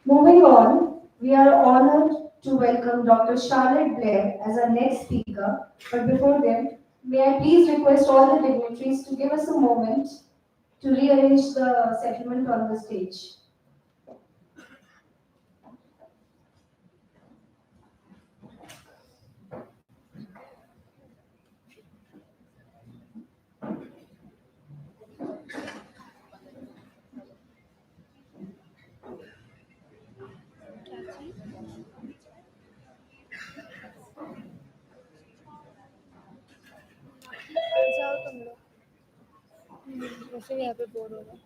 A: Moving on, we are honored to welcome Dr. Charlotte Blair as our next speaker. But before then, may I please request all the dignitaries to give us a moment to rearrange the settlement on the stage.
B: जाओ तुम लोग वैसे भी यहाँ पे bore हो रहा है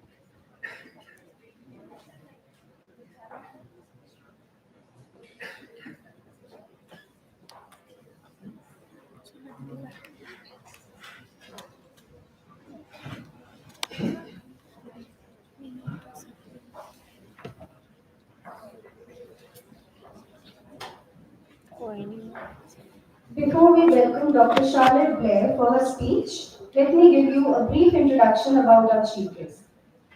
B: कोई नहीं
A: Before we welcome Dr. Charlotte Blair for her speech, let me give you a brief introduction about our chief guest.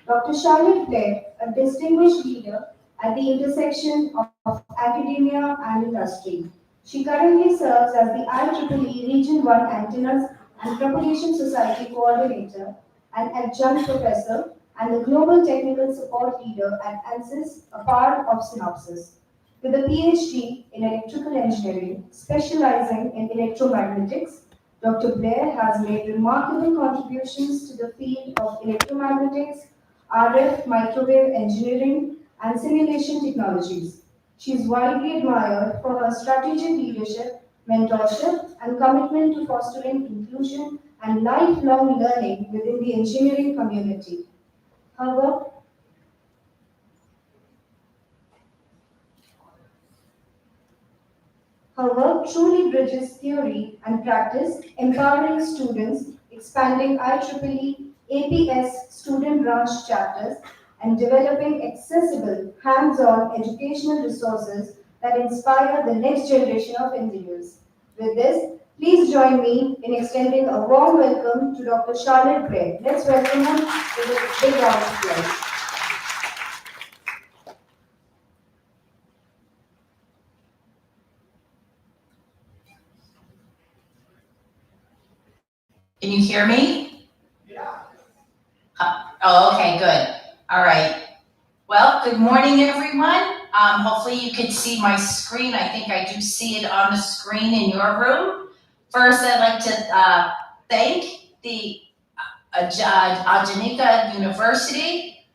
A: Dr. Charlotte Blair, a distinguished leader at the intersection of academia and industry. She currently serves as the IEEE Region 1 Antennas and Propagation Society Coordinator, an adjunct professor, and the Global Technical Support Leader at ANSYS, a part of Synopsys. with a PhD in electrical engineering, specializing in electromagnetics. Dr. Blair has made remarkable contributions to the field of electromagnetics, RF, microwave engineering, and simulation technologies. She is widely admired for her strategic leadership, mentorship, and commitment to fostering inclusion and lifelong learning within the engineering community. Her work Her work truly bridges theory and practice, empowering students, expanding IEEE APS student branch chapters, and developing accessible, hands-on educational resources that inspire the next generation of engineers. With this, please join me in extending a warm welcome to Dr. Charlotte Blair. Let's welcome her with a big round of applause.
G: Can you hear me? Oh, okay, good. All right. Well, good morning, everyone. Hopefully you can see my screen. I think I do see it on the screen in your room. First, I'd like to thank the Ajeenkya University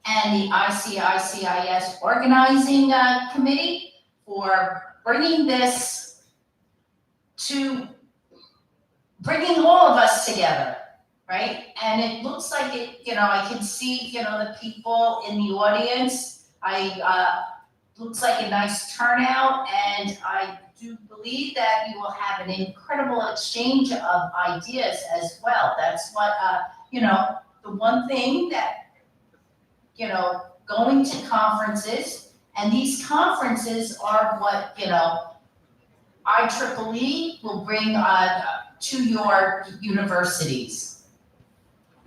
G: and the ICICIS Organizing Committee for bringing all of us together, right? And it looks like it, I can see, the people in the audience. Looks like a nice turnout, and I do believe that you will have an incredible exchange of ideas as well. That's what, the one thing that, going to conferences, and these conferences are what, IEEE will bring to your universities.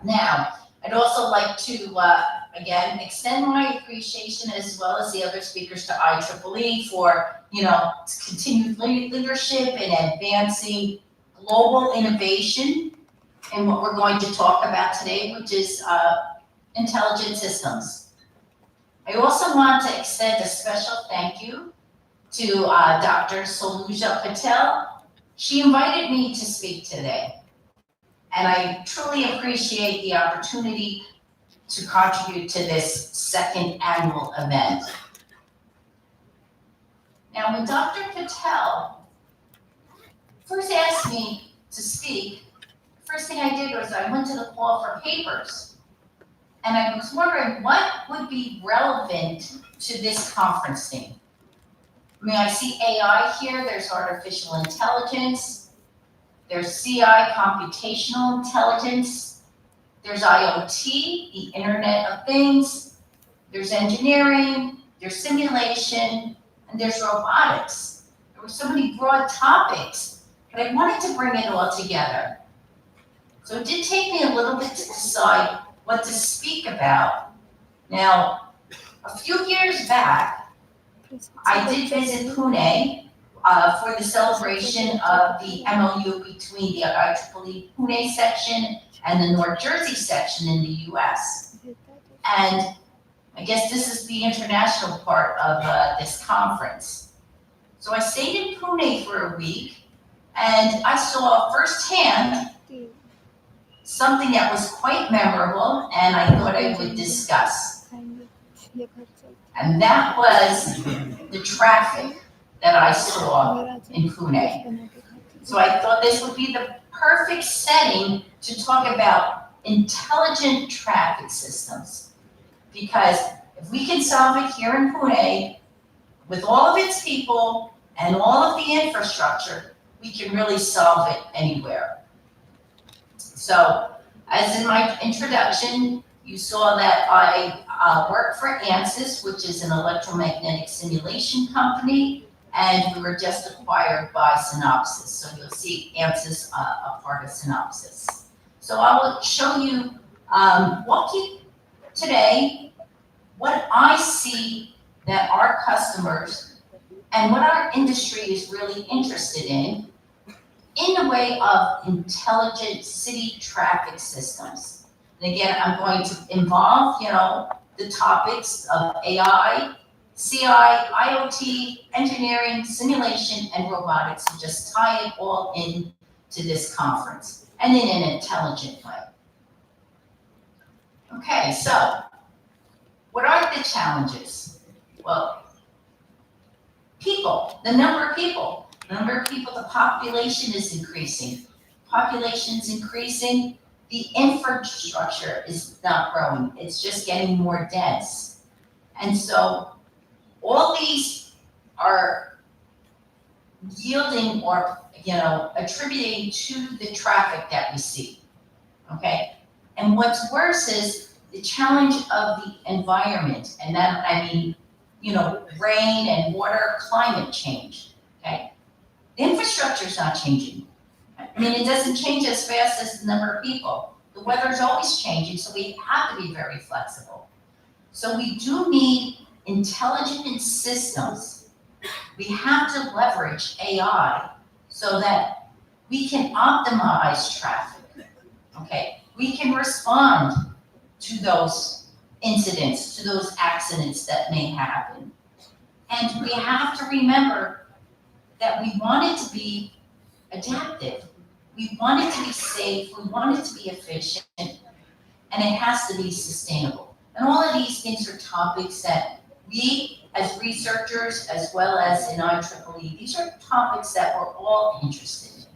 G: Now, I'd also like to, again, extend my appreciation as well as the other speakers to IEEE for, continued leadership in advancing global innovation in what we're going to talk about today, which is intelligent systems. I also want to extend a special thank you to Dr. Soluja Patil. She invited me to speak today, and I truly appreciate the opportunity to contribute to this second annual event. Now, when Dr. Patel first asked me to speak, the first thing I did was I went to the call for papers, and I was wondering what would be relevant to this conference theme. I mean, I see AI here, there's artificial intelligence, there's CI, computational intelligence, there's IoT, the Internet of Things, there's engineering, there's simulation, and there's robotics. There were so many broad topics, but I wanted to bring it all together. So it did take me a little bit to decide what to speak about. Now, a few years back, I did visit Pune for the celebration of the MOU between the IEEE Pune section and the North Jersey section in the US. And I guess this is the international part of this conference. So I stayed in Pune for a week, and I saw firsthand something that was quite memorable, and I thought I would discuss. And that was the traffic that I saw in Pune. So I thought this would be the perfect setting to talk about intelligent traffic systems. Because if we can solve it here in Pune, with all of its people and all of the infrastructure, we can really solve it anywhere. So, as in my introduction, you saw that I work for ANSYS, which is an electromagnetic simulation company, and we were just acquired by Synopsys. So you'll see ANSYS a part of Synopsys. So I will show you, walk you today, what I see that our customers and what our industry is really interested in the way of intelligent city traffic systems. And again, I'm going to involve, the topics of AI, CI, IoT, engineering, simulation, and robotics to just tie it all in to this conference, and in an intelligent way. Okay, so what are the challenges? Well, people, the number of people, the population is increasing. Population's increasing, the infrastructure is not growing, it's just getting more dense. And so all these are yielding or, attributing to the traffic that we see, okay? And what's worse is the challenge of the environment, and that, I mean, rain and water, climate change, okay? The infrastructure's not changing. I mean, it doesn't change as fast as the number of people. The weather's always changing, so we have to be very flexible. So we do need intelligent systems. We have to leverage AI so that we can optimize traffic, okay? We can respond to those incidents, to those accidents that may happen. And we have to remember that we want it to be adaptive. We want it to be safe, we want it to be efficient, and it has to be sustainable. And all of these things are topics that we, as researchers, as well as in IEEE, these are topics that we're all interested in.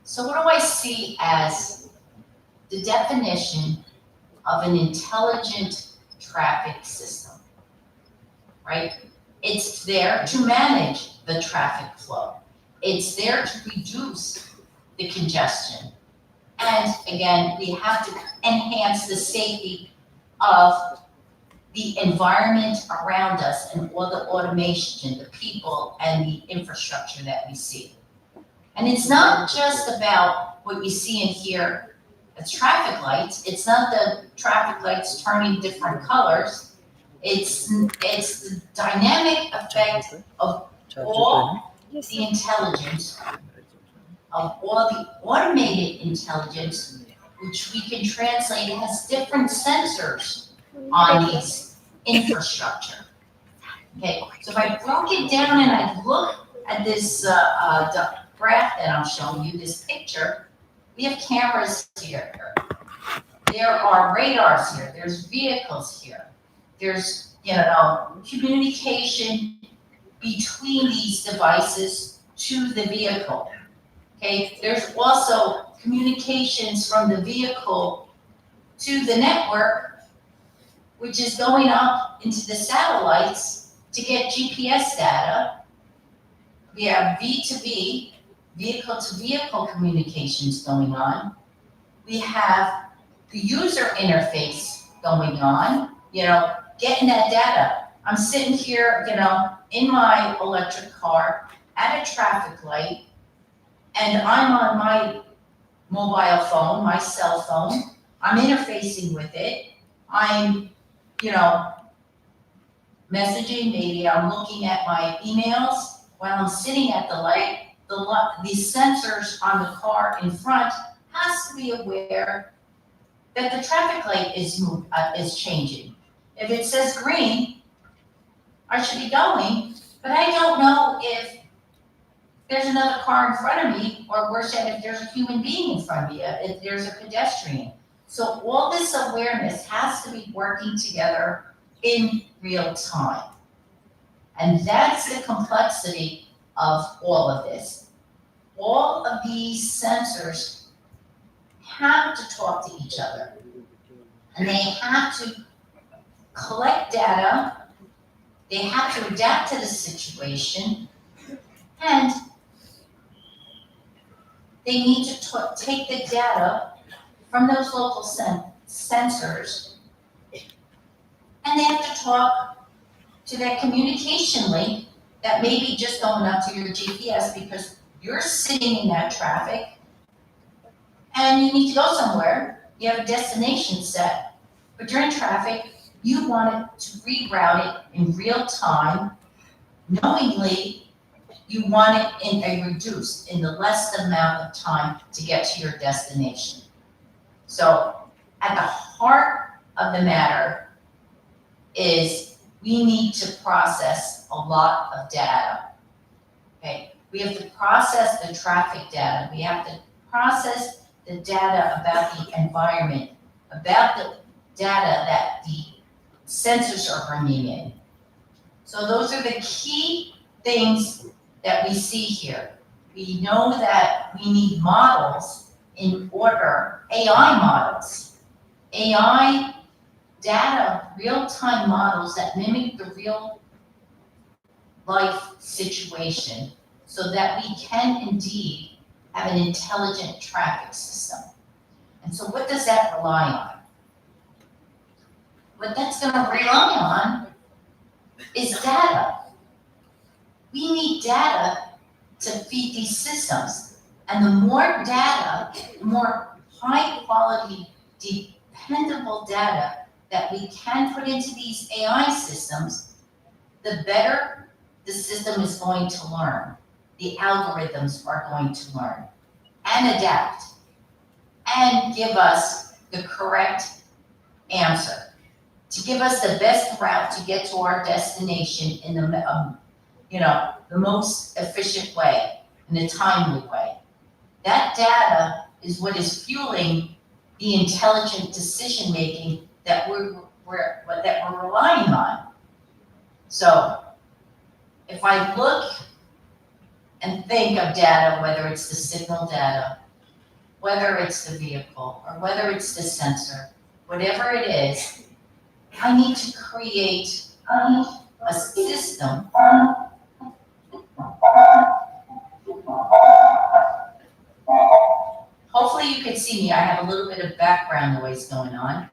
G: So what do I see as the definition of an intelligent traffic system, right? It's there to manage the traffic flow. It's there to reduce the congestion. And again, we have to enhance the safety of the environment around us and all the automation, the people, and the infrastructure that we see. And it's not just about what we see and hear as traffic lights. It's not the traffic lights turning different colors. It's the dynamic effect of all the intelligence, of all the automated intelligence, which we can translate as different sensors on these infrastructure. Okay, so if I broke it down and I look at this graph that I'm showing you, this picture, we have cameras here. There are radars here. There's vehicles here. There's, communication between these devices to the vehicle. Okay, there's also communications from the vehicle to the network, which is going up into the satellites to get GPS data. We have V2V, vehicle to vehicle communications going on. We have the user interface going on, getting that data. I'm sitting here, in my electric car at a traffic light, and I'm on my mobile phone, my cell phone. I'm interfacing with it. I'm, messaging, maybe I'm looking at my emails while I'm sitting at the light. The sensors on the car in front has to be aware that the traffic light is changing. If it says green, I should be going, but I don't know if there's another car in front of me, or worse yet, if there's a human being in front of me, if there's a pedestrian. So all this awareness has to be working together in real time. And that's the complexity of all of this. All of these sensors have to talk to each other, and they have to collect data, they have to adapt to the situation, and they need to take the data from those local sensors, and they have to talk to that communication link that may be just going up to your GPS because you're sitting in that traffic and you need to go somewhere. You have a destination set, but you're in traffic. You want it to reroute it in real time, knowingly. You want it in a reduced, in the less amount of time to get to your destination. So at the heart of the matter is we need to process a lot of data. Okay, we have to process the traffic data. We have to process the data about the environment, about the data that the sensors are bringing in. So those are the key things that we see here. We know that we need models in order, AI models, AI data, real-time models that mimic the real life situation so that we can indeed have an intelligent traffic system. And so what does that rely on? What that's gonna rely on is data. We need data to feed these systems. And the more data, the more high quality, dependable data that we can put into these AI systems, the better the system is going to learn. The algorithms are going to learn and adapt and give us the correct answer, to give us the best route to get to our destination in the, the most efficient way, in a timely way. That data is what is fueling the intelligent decision-making that we're relying on. So if I look and think of data, whether it's the signal data, whether it's the vehicle, or whether it's the sensor, whatever it is, I need to create a system hopefully you can see me. I have a little bit of background noise going on.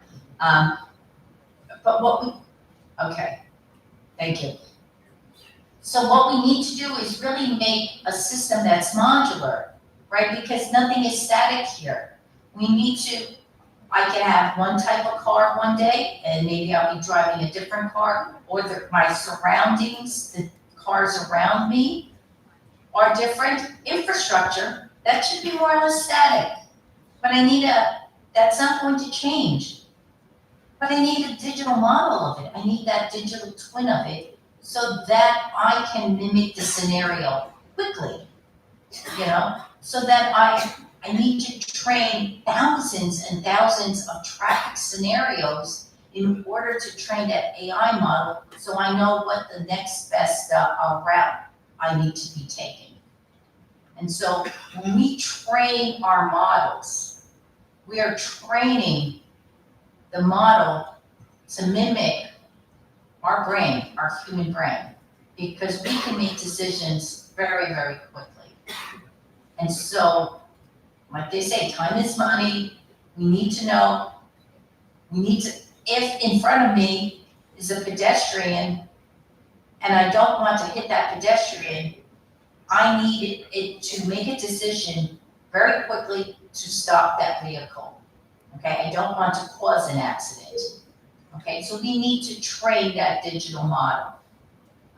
G: Okay, thank you. So what we need to do is really make a system that's modular, right? Because nothing is static here. We need to, I can have one type of car one day, and maybe I'll be driving a different car, or my surroundings, the cars around me are different. Infrastructure, that should be more or less static. But that's not going to change. But I need a digital model of it. I need that digital twin of it so that I can mimic the scenario quickly, so that I need to train thousands and thousands of traffic scenarios in order to train that AI model so I know what the next best route I need to be taking. And so when we train our models, we are training the model to mimic our brain, our human brain, because we can make decisions very, very quickly. And so, like they say, time is money. We need to know, if in front of me is a pedestrian and I don't want to hit that pedestrian, I need it to make a decision very quickly to stop that vehicle. Okay, I don't want to cause an accident. Okay, so we need to train that digital model.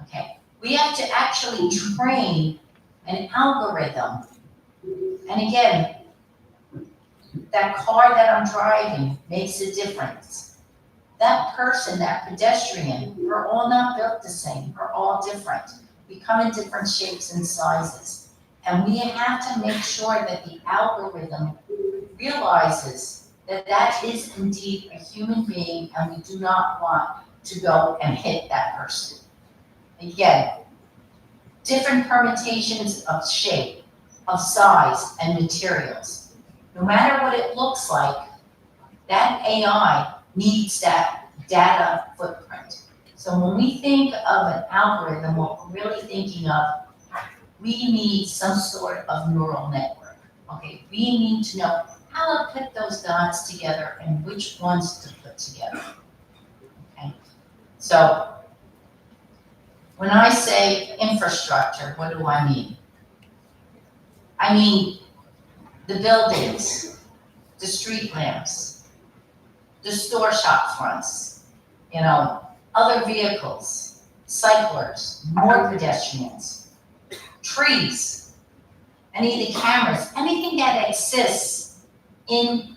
G: Okay, we have to actually train an algorithm. And again, that car that I'm driving makes a difference. That person, that pedestrian, we're all not built the same. We're all different. We come in different shapes and sizes. And we have to make sure that the algorithm realizes that that is indeed a human being and we do not want to go and hit that person. Again, different permutations of shape, of size, and materials. No matter what it looks like, that AI needs that data footprint. So when we think of an algorithm, what we're really thinking of, we need some sort of neural network. Okay, we need to know how to put those dots together and which ones to put together. Okay, so when I say infrastructure, what do I mean? I mean the buildings, the street lamps, the store shop fronts, other vehicles, cyclers, more pedestrians, trees, any of the cameras, anything that exists in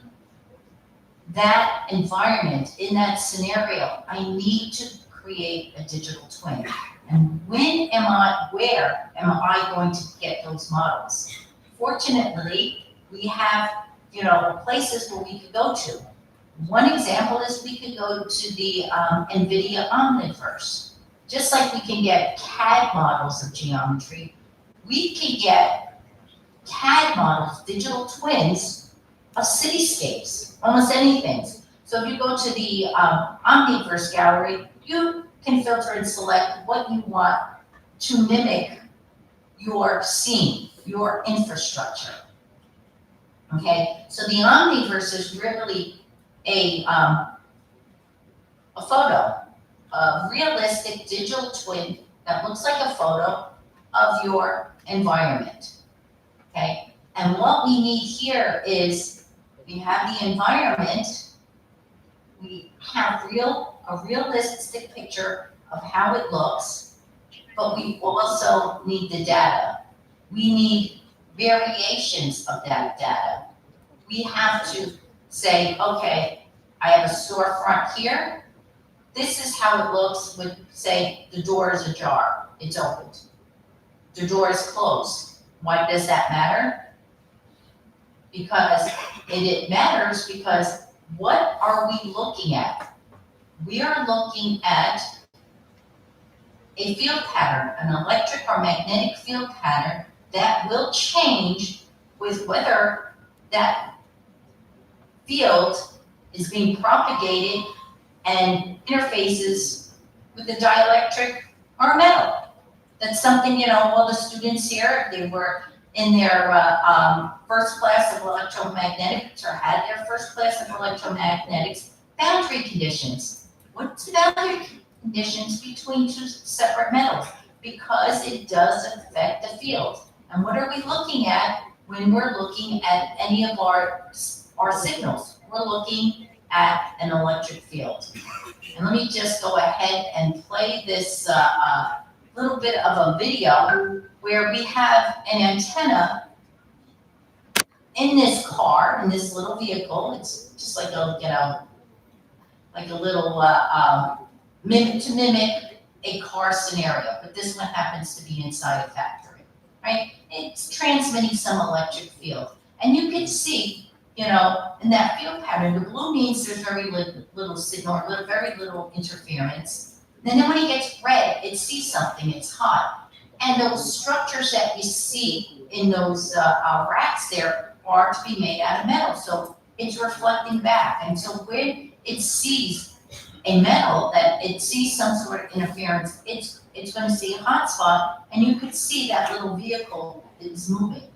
G: that environment, in that scenario, I need to create a digital twin. And where am I going to get those models? Fortunately, we have, places where we could go to. One example is we could go to the NVIDIA Omniverse. Just like we can get CAD models of geometry, we can get CAD models, digital twins of cityscapes, almost anything. So if you go to the Omniverse gallery, you can filter and select what you want to mimic your scene, your infrastructure. Okay, so the Omniverse is really a photo, a realistic digital twin that looks like a photo of your environment. Okay, and what we need here is we have the environment, we have a realistic picture of how it looks, but we also need the data. We need variations of that data. We have to say, okay, I have a storefront here. This is how it looks with, say, the door is ajar, it's opened. The door is closed. Why does that matter? Because it matters because what are we looking at? We are looking at a field pattern, an electric or magnetic field pattern that will change with whether that field is being propagated and interfaces with the dielectric or metal. That's something, all the students here, they were in their first class of electromagnetics or had their first class of electromagnetics, boundary conditions. What's the boundary conditions between two separate metals? Because it does affect the field. And what are we looking at when we're looking at any of our signals? We're looking at an electric field. And let me just go ahead and play this little bit of a video where we have an antenna in this car, in this little vehicle. It's just like a, like a little mimic a car scenario, but this one happens to be inside a factory, right? It's transmitting some electric field. And you can see, in that field pattern, the blue means there's very little signal, or very little interference. And then when it gets red, it sees something, it's hot. And those structures that you see in those racks there are to be made out of metal. So it's reflecting back. And so when it sees a metal, that it sees some sort of interference, it's going to see a hot spot, and you could see that little vehicle is moving.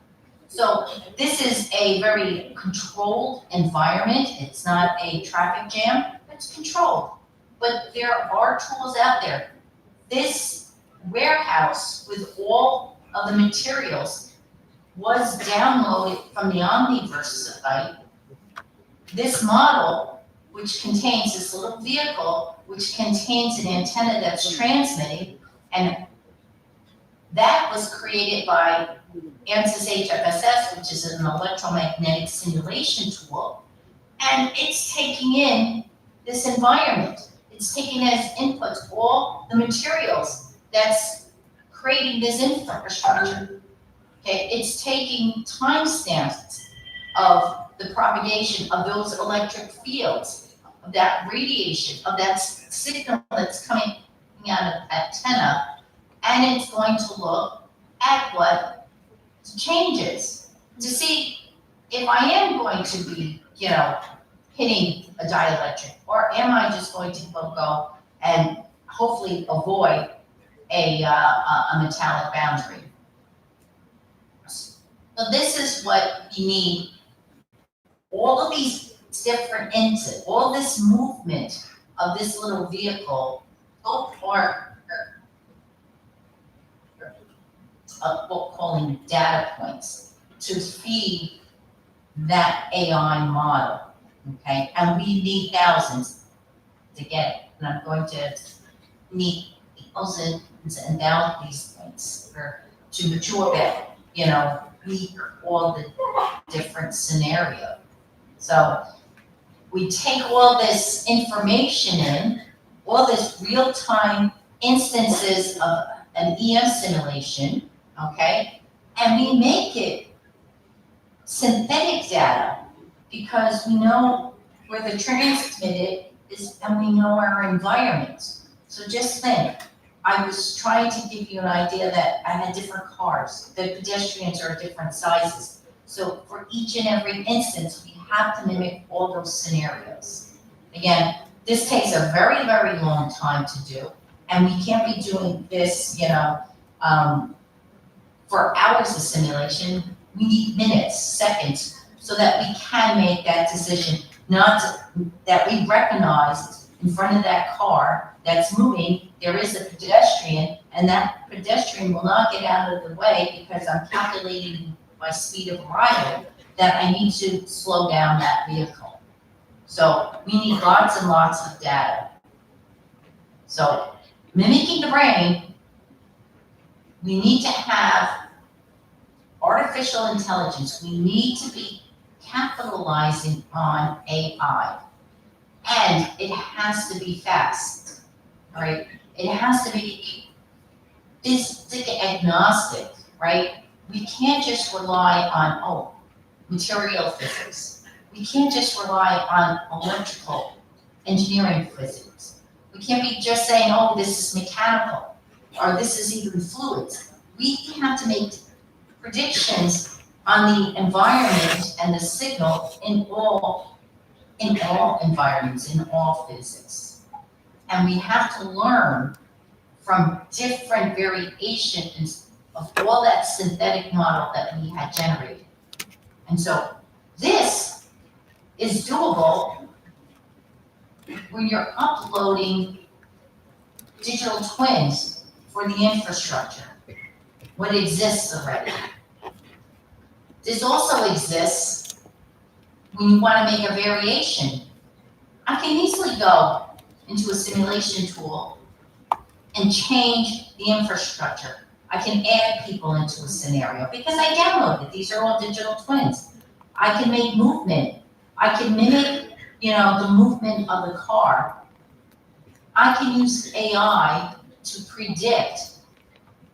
G: So this is a very controlled environment. It's not a traffic jam, it's controlled. But there are tools out there. This warehouse with all of the materials was downloaded from the Omniverse site. This model, which contains this little vehicle, which contains an antenna that's transmitting, and that was created by ANSYS HFSS, which is an electromagnetic simulation tool, and it's taking in this environment. It's taking as inputs all the materials that's creating this infrastructure. Okay, it's taking timestamps of the propagation of those electric fields, of that radiation, of that signal that's coming out of antenna, and it's going to look at what changes to see if I am going to be, hitting a dielectric, or am I just going to go and hopefully avoid a metallic boundary. So this is what you need. All of these different inputs, all this movement of this little vehicle, or calling data points to feed that AI model, okay? And we need thousands to get it. And I'm going to need thousands and thousands of these points to mature that, meet all the different scenarios. So we take all this information in, all this real-time instances of an EM simulation, okay, and we make it synthetic data because we know where the transmitted is and we know our environment. So just think, I was trying to give you an idea that I had different cars, the pedestrians are different sizes. So for each and every instance, we have to mimic all those scenarios. Again, this takes a very, very long time to do, and we can't be doing this, for hours of simulation. We need minutes, seconds, so that we can make that decision, that we recognize in front of that car that's moving, there is a pedestrian, and that pedestrian will not get out of the way because I'm calculating my speed of arrival, that I need to slow down that vehicle. So we need lots and lots of data. So mimicking the brain, we need to have artificial intelligence. We need to be capitalizing on AI. And it has to be fast, right? It has to be physics agnostic, right? We can't just rely on, material physics. We can't just rely on electrical engineering physics. We can't be just saying, this is mechanical, or this is even fluids. We have to make predictions on the environment and the signal in all environments, in all physics. And we have to learn from different variations of all that synthetic model that we had generated. And so this is doable when you're uploading digital twins for the infrastructure, what exists already. This also exists when you want to make a variation. I can easily go into a simulation tool and change the infrastructure. I can add people into a scenario because I downloaded. These are all digital twins. I can make movement. I can mimic, the movement of the car. I can use AI to predict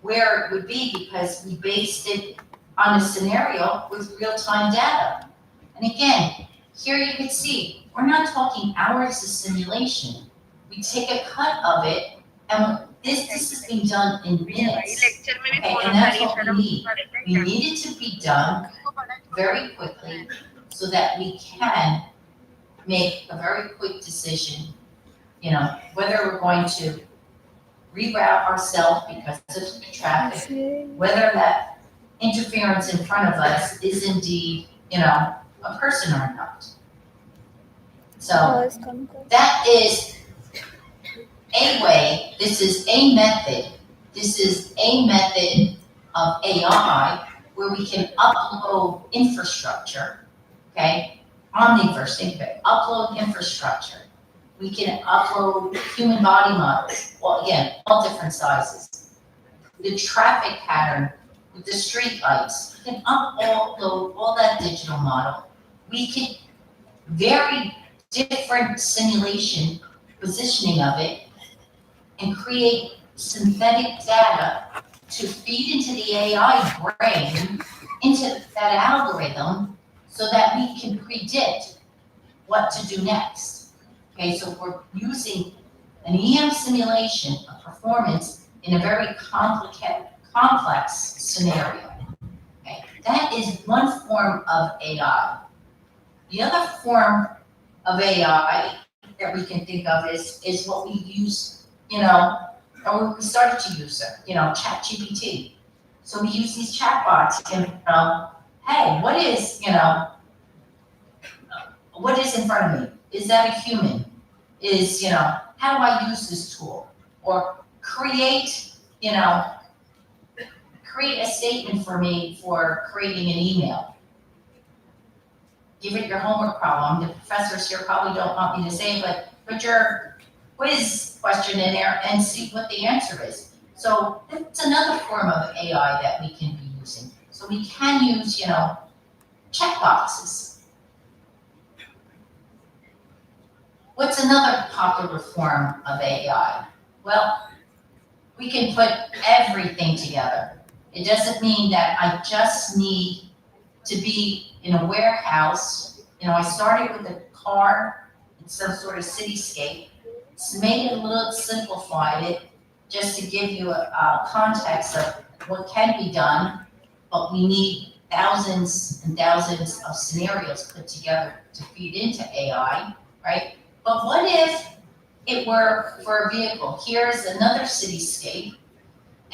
G: where it would be because we based it on a scenario with real-time data. And again, here you can see, we're not talking hours of simulation. We take a cut of it, and this is being done in minutes. Okay, and that's what we need. We need it to be done very quickly so that we can make a very quick decision, whether we're going to reroute ourselves because of the traffic, whether that interference in front of us is indeed, a person or not. So that is a way, this is a method of AI where we can upload infrastructure, okay? Omniverse, think of it, upload infrastructure. We can upload human body models, well, again, all different sizes. The traffic pattern with the street lights, we can upload all that digital model. We can very different simulation positioning of it and create synthetic data to feed into the AI brain, into that algorithm, so that we can predict what to do next. Okay, so we're using an EM simulation of performance in a very complex scenario. Okay, that is one form of AI. The other form of AI that we can think of is what we use, or we started to use it, ChatGPT. So we use these chatbots and, hey, what is in front of me? Is that a human? How do I use this tool? Or create a statement for me for creating an email. Give it your homework problem. The professors here probably don't want me to say it, but put your quiz question in there and see what the answer is. So it's another form of AI that we can be using. So we can use, checkboxes. What's another popular form of AI? Well, we can put everything together. It doesn't mean that I just need to be in a warehouse. You know, I started with a car in some sort of cityscape. It's made it a little simplified it just to give you a context of what can be done, but we need thousands and thousands of scenarios put together to feed into AI, right? But what if it were for a vehicle? Here's another cityscape,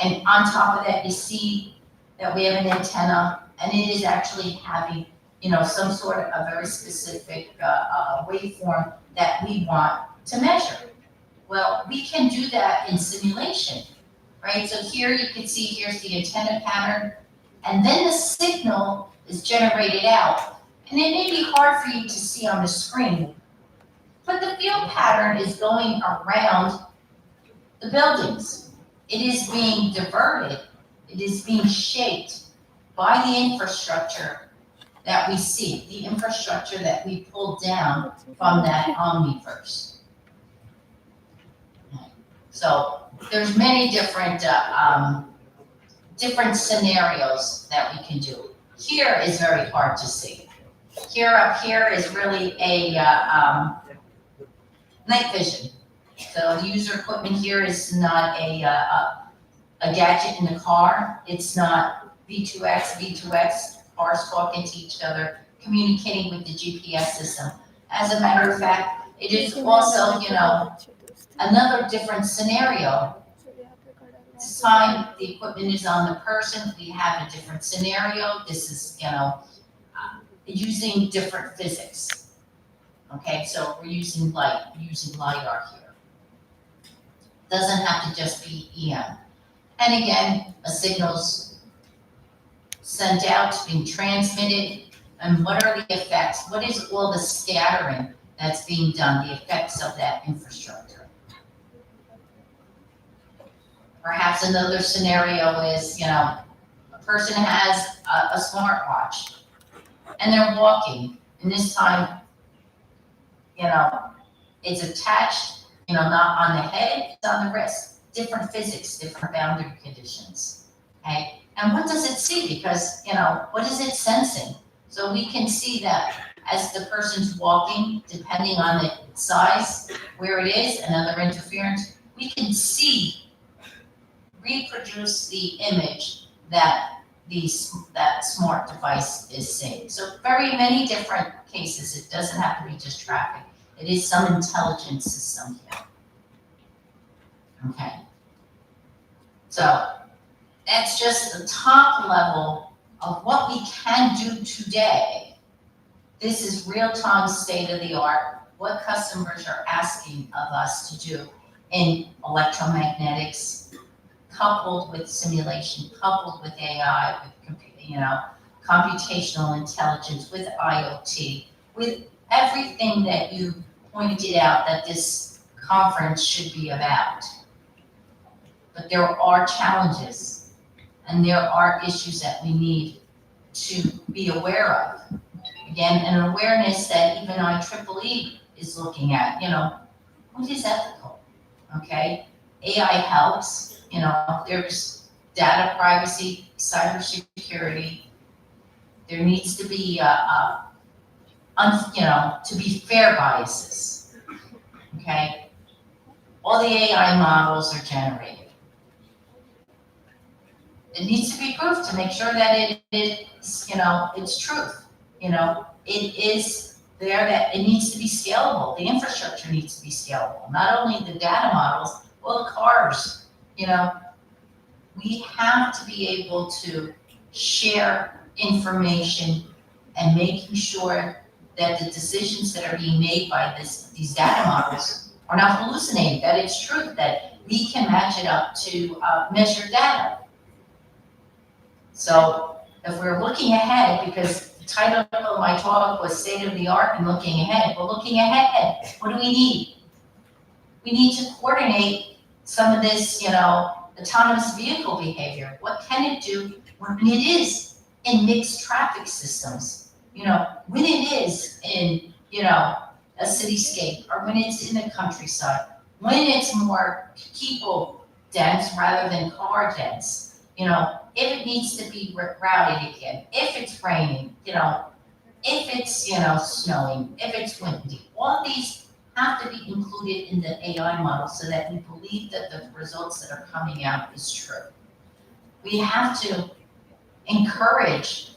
G: and on top of that, you see that we have an antenna, and it is actually having, you know, some sort of a very specific waveform that we want to measure. Well, we can do that in simulation, right? So here you can see, here's the antenna pattern, and then the signal is generated out. And it may be hard for you to see on the screen, but the field pattern is going around the buildings. It is being diverted, it is being shaped by the infrastructure that we see, the infrastructure that we pulled down from that omniverse. So there's many different different scenarios that we can do. Here is very hard to see. Here up here is really a night vision. So the user equipment here is not a gadget in the car. It's not V2X, cars talking to each other, communicating with the GPS system. As a matter of fact, it is also, you know, another different scenario. This time, the equipment is on the person. We have a different scenario. This is, you know, using different physics. Okay, so we're using light, using LiDAR here. Doesn't have to just be EM. And again, a signal's sent out, being transmitted, and what are the effects? What is all the scattering that's being done, the effects of that infrastructure? Perhaps another scenario is, you know, a person has a smartwatch and they're walking, and this time, you know, it's attached, you know, not on the head, it's on the wrist. Different physics, different boundary conditions, okay? And what does it see? Because, you know, what is it sensing? So we can see that as the person's walking, depending on the size, where it is, and other interference, we can reproduce the image that that smart device is seeing. So very many different cases. It doesn't have to be just traffic. It is some intelligence system here. Okay. So that's just the top level of what we can do today. This is real-time state-of-the-art, what customers are asking of us to do in electromagnetics, coupled with simulation, coupled with AI, with, you know, computational intelligence, with IoT, with everything that you pointed out that this conference should be about. But there are challenges, and there are issues that we need to be aware of. Again, an awareness that even IEEE is looking at, you know, what is ethical, okay? AI helps, you know, there's data privacy, cybersecurity. There needs to be, you know, to be fair biases, okay? All the AI models are generated. It needs to be proved to make sure that it is, you know, it's truth. You know, it is there, that it needs to be scalable. The infrastructure needs to be scalable. Not only the data models, well, the cars, you know, we have to be able to share information and making sure that the decisions that are being made by these data models are not hallucinating, that it's truth, that we can match it up to measured data. So if we're looking ahead, because the title of my talk was State of the Art and Looking Ahead, we're looking ahead. What do we need? We need to coordinate some of this, you know, autonomous vehicle behavior. What can it do when it is in mixed traffic systems? You know, when it is in, you know, a cityscape or when it's in the countryside, when it's more people dense rather than car dense, if it needs to be routed again, if it's raining, if it's, snowing, if it's windy, all these have to be included in the AI model so that we believe that the results that are coming out is true. We have to encourage,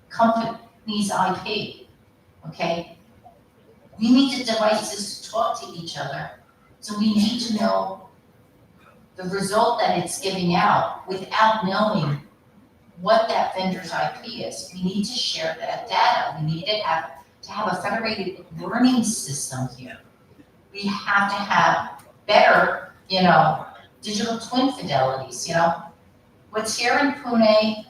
G: companies' IP, okay? We need the devices to talk to each other, so we need to know the result that it's giving out without knowing what that vendor's IP is. We need to share that data. We need to have a federated learning system here. We have to have better, digital twin fidelities, What's here in Pune,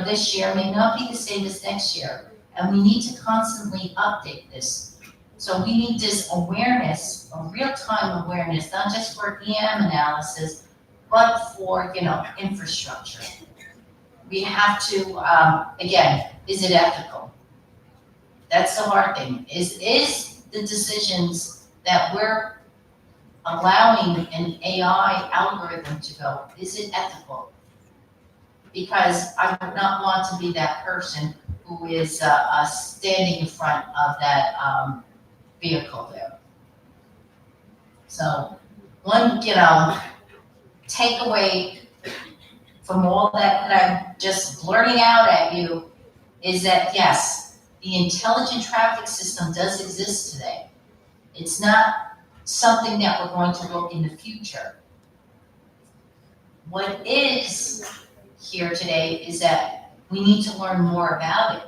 G: this year may not be the same as next year. And we need to constantly update this. So we need this awareness, a real-time awareness, not just for EM analysis, but for, infrastructure. We have to, again, is it ethical? That's the hard thing. Is the decisions that we're allowing an AI algorithm to go, is it ethical? Because I would not want to be that person who is standing in front of that vehicle there. So one, takeaway from all that I'm just blurting out at you is that yes, the intelligent traffic system does exist today. It's not something that we're going to look in the future. What is here today is that we need to learn more about it,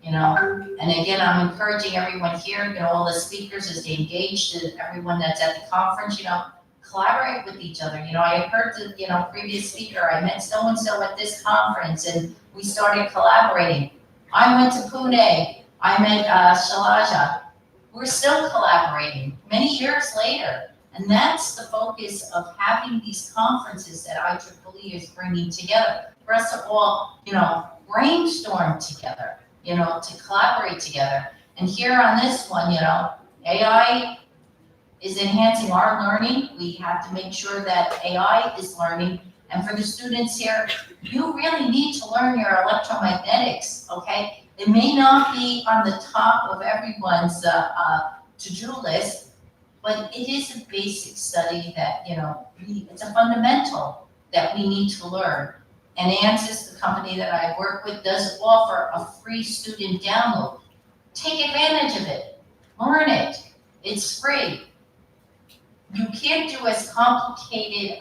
G: and again, I'm encouraging everyone here, all the speakers as they engage, to everyone that's at the conference, collaborate with each other. I heard the, previous speaker, I met so-and-so at this conference and we started collaborating. I went to Pune, I met Shalaja. We're still collaborating many years later. And that's the focus of having these conferences that IEEE is bringing together, for us to all, brainstorm together, to collaborate together. And here on this one, AI is enhancing our learning. We have to make sure that AI is learning. And for the students here, you really need to learn your electromagnetics, okay? It may not be on the top of everyone's to-do list, but it is a basic study that, it's a fundamental that we need to learn. And ANSYS, the company that I work with, does offer a free student download. Take advantage of it, learn it, it's free. You can't do as complicated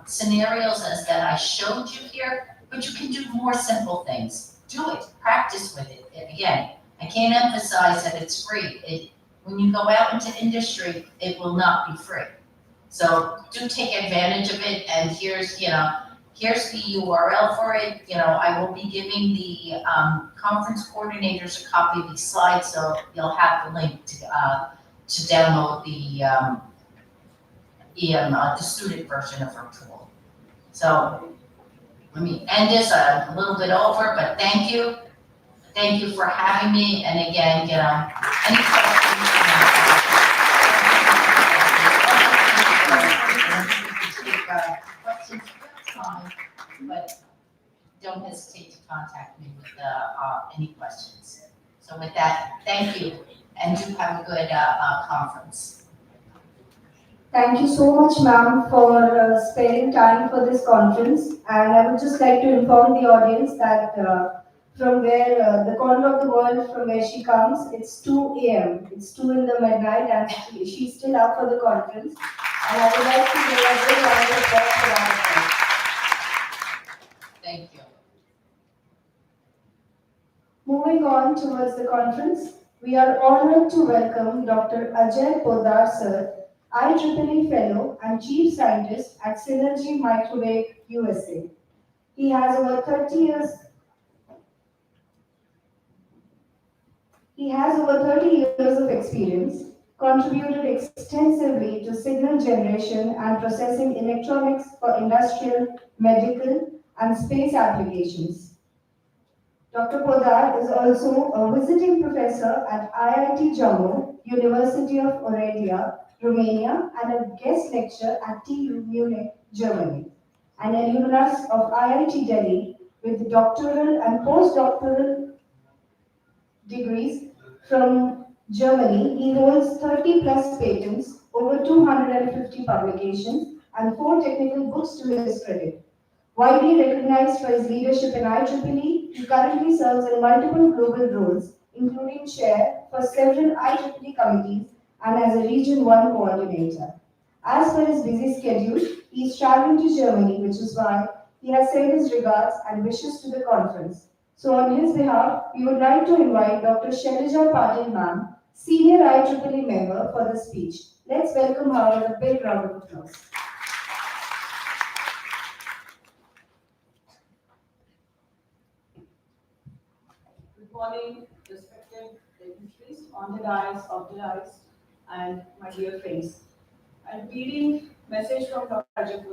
G: scenarios as that I showed you here, but you can do more simple things. Do it, practice with it. Again, I can't emphasize that it's free. When you go out into industry, it will not be free. So do take advantage of it. And here's the URL for it. I will be giving the conference coordinators a copy of these slides, so you'll have the link to download the the student version of our tool. So let me end this. I'm a little bit over, but thank you. Thank you for having me. And again, any questions? Questions time, but don't hesitate to contact me with any questions. So with that, thank you, and do have a good conference.
A: Thank you so much, ma'am, for sparing time for this conference. And I would just like to inform the audience that from where the corner of the world from where she comes, it's 2 a.m. It's 2 in the midnight, and she's still up for the conference. And I would like to give a big round of applause for that.
G: Thank you.
A: Moving on towards the conference, we are honored to welcome Dr. Ajay Podar, sir, IEEE Fellow and Chief Scientist at Synergy Microwave, USA. He has over 30 years of experience, contributed extensively to signal generation and processing electronics for industrial, medical, and space applications. Dr. Podar is also a visiting professor at IIT Jammu, University of Oradea, Romania, and a guest lecturer at TU Munich, Germany, an alumnus of IIT Delhi with doctoral and postdoctoral degrees from Germany. He holds 30 plus patents, over 250 publications, and 4 technical books to his credit. Widely recognized for his leadership in IEEE, he currently serves in multiple global roles, including chair for several IEEE committees and as a Region 1 coordinator. As per his busy schedule, he is traveling to Germany, which is why he has sent his regards and wishes to the conference. So on his behalf, we would like to invite Dr. Shailaja Patil ma'am, Senior IEEE member, for the speech. Let's welcome her with a big round of applause.
H: Good morning, respected dignitaries, on the dais, off the dais, and my dear friends. I'm reading message from Dr. Ajay,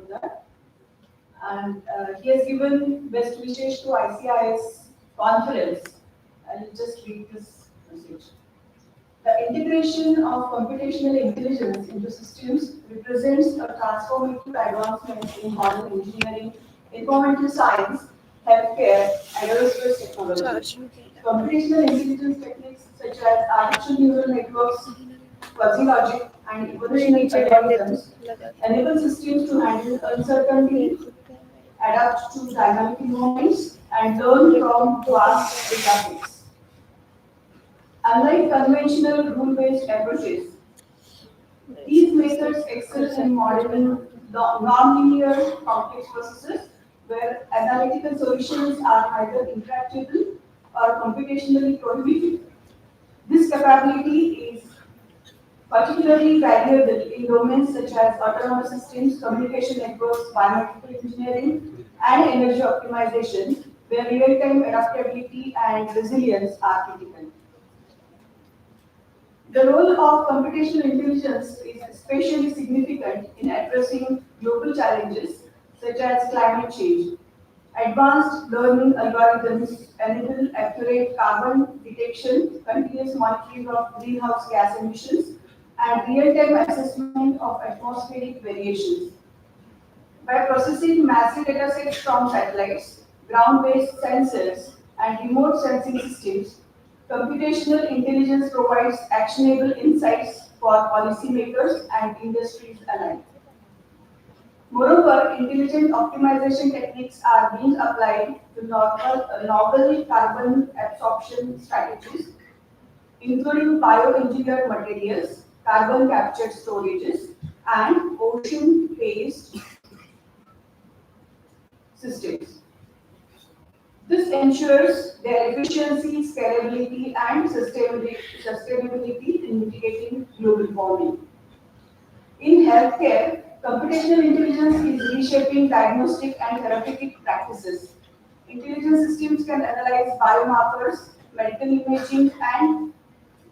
H: and he has given best wishes to ICIS conference. I'll just read this message. The integration of computational intelligence into systems represents a transformative advancement in modern engineering, environmental science, healthcare, and aerospace technology. Computational intelligence techniques such as artificial neural networks, fuzzy logic, and evolutionary algorithms enable systems to handle uncertainty, adapt to dynamic environments, and learn from vast data sets. Unlike conventional rule-based approaches, these methods excel in modeling non-linear complex processes where analytical solutions are either intractable or computationally prohibitive. This capability is particularly valuable in domains such as autonomous systems, communication networks, biomedical engineering, and energy optimization, where real-time adaptability and resilience are critical. The role of computational intelligence is especially significant in addressing global challenges such as climate change. Advanced learning algorithms enable accurate carbon detection, continuous monitoring of greenhouse gas emissions, and real-time assessment of atmospheric variations. By processing massive datasets from satellites, ground-based sensors, and remote sensing systems, computational intelligence provides actionable insights for policymakers and industries alike. Moreover, intelligent optimization techniques are being applied to novel carbon absorption strategies, including bioengineered materials, carbon captured storages, and ocean-based systems. This ensures their efficiency, scalability, and sustainability in mitigating global warming. In healthcare, computational intelligence is reshaping diagnostic and therapeutic practices. Intelligent systems can analyze biomarkers, medical imaging, and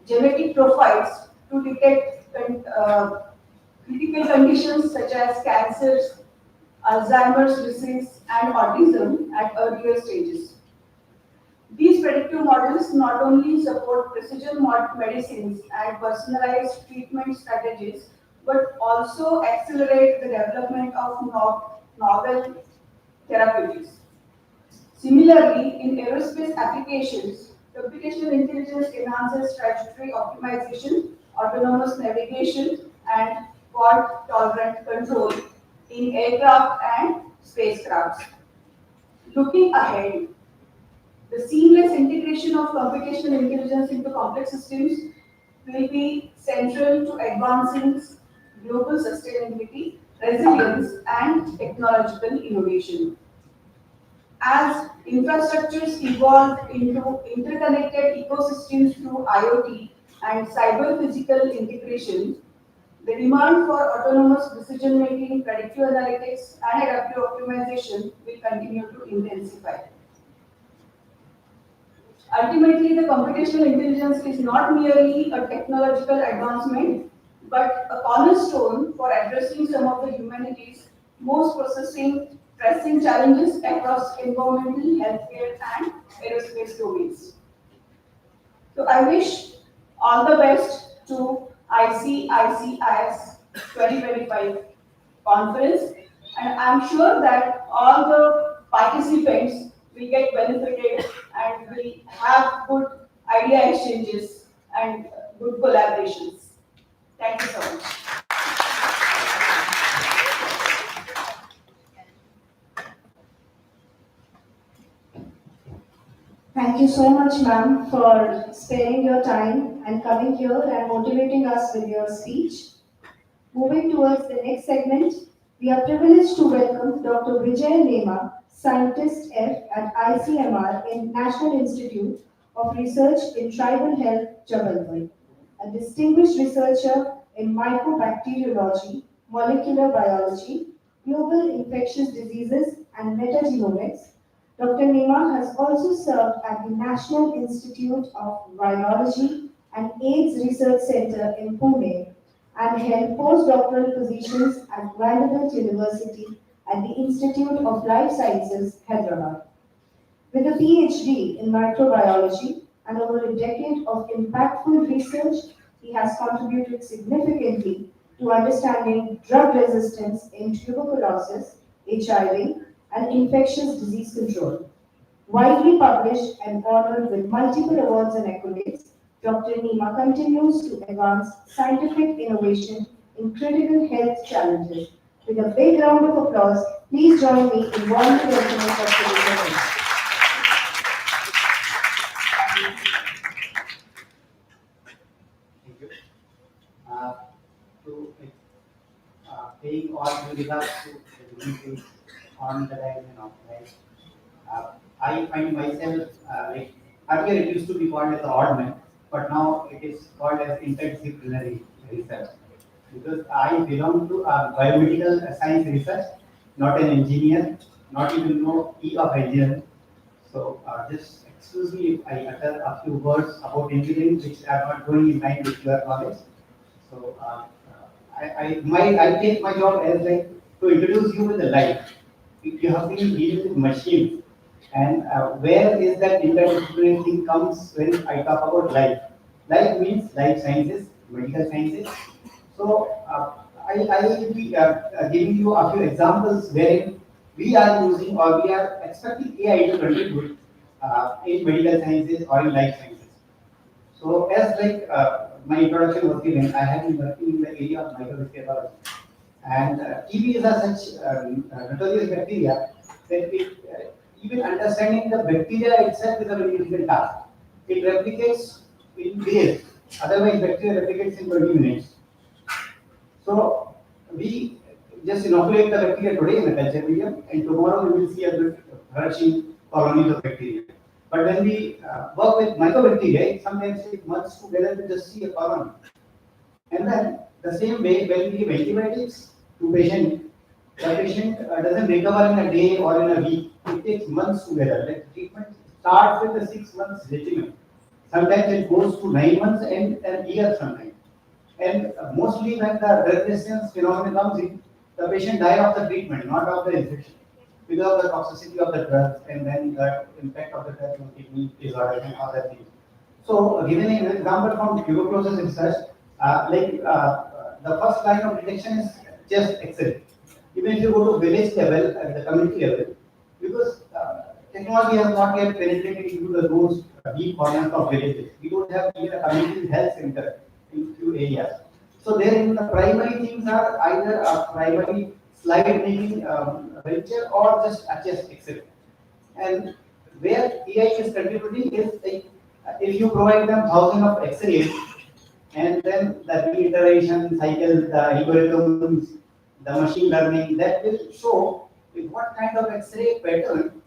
H: genetic profiles to detect critical conditions such as cancers, Alzheimer's disease, and autism at earlier stages. These predictive models not only support precision medicines and personalized treatment strategies, but also accelerate the development of novel therapeutics. Similarly, in aerospace applications, computational intelligence enhances trajectory optimization, autonomous navigation, and fault-tolerant control in aircraft and spacecrafts. Looking ahead, the seamless integration of computational intelligence into complex systems will be central to advancing global sustainability, resilience, and technological innovation. As infrastructures evolve into interconnected ecosystems through IoT and cyber-physical integration, the demand for autonomous decision-making, predictive analytics, and adaptive optimization will continue to intensify. Ultimately, the computational intelligence is not merely a technological advancement, but a cornerstone for addressing some of the humanity's most pressing challenges across environmental, healthcare, and aerospace domains. So I wish all the best to ICICIS 2025 conference, and I'm sure that all the participants will get benefited and will have good idea exchanges and good collaborations. Thank you so much.
A: Thank you so much, ma'am, for sparing your time and coming here and motivating us with your speech. Moving towards the next segment, we are privileged to welcome Dr. Vijay Nema, Scientist F at ICMR in National Institute of Research in Tribal Health, Jabalpur, a distinguished researcher in microbacteriology, molecular biology, global infectious diseases, and metagenomics. Dr. Nema has also served at the National Institute of Virology and AIDS Research Center in Pune and held postdoctoral positions at Vanderbilt University at the Institute of Life Sciences, Hyderabad. With a PhD in microbiology and over a decade of impactful research, he has contributed significantly to understanding drug resistance in tuberculosis, HIV, and infectious disease control. Widely published and honored with multiple awards and accolades, Dr. Nema continues to advance scientific innovation in critical health challenges. With a big round of applause, please join me in warmly welcoming Dr. Nema.
I: Thank you. To paying all due regards to the dignitaries on the diamond of right. I find myself like earlier it used to be called as the odd man, but now it is called as interdisciplinary research because I belong to biomedical science research, not an engineer, not even know E of engineering. So just excuse me if I utter a few words about engineering which are not going in line with your knowledge. So I take my job as like to introduce you with the life. You have been dealing with machines, and where is that interdisciplinary thing comes when I talk about life? Life means life sciences, medical sciences. So I will be giving you a few examples wherein we are using or we are expecting AI to contribute in medical sciences or in life sciences. So as like my introduction was given, I have been working in the area of microbiology. And TB is a such notorious bacteria that even understanding the bacteria itself is a very difficult task. It replicates in days, otherwise bacteria replicates in 20 minutes. So we just inoculate the bacteria today in the culture medium, and tomorrow we will see a good flourishing colonies of bacteria. But when we work with mycobacteria, it sometimes takes months together to just see a colony. And then the same way, when we give antibiotics to patient, the patient doesn't recover in a day or in a week. It takes months together. Like treatment starts with a 6 months regimen. Sometimes it goes to 9 months and a year sometimes. And mostly when the drug resistance phenomenon comes in, the patient dies of the treatment, not of the infection, because of the toxicity of the drugs and then the impact of the drug on kidney disorders and other things. So, given an example from tuberculosis research, the first line of detection is just X-ray. Even if you go to village level, at the community level, because technology has not yet penetrated into those deep corners of villages. We don't have even a community health center in few areas. So there, in the primary things are either a primary slide making venture or just a chest X-ray. And where AI is contributing is like if you provide them thousands of X-rays and then the reiteration cycle, the algorithms, the machine learning, that will show with what kind of X-ray pattern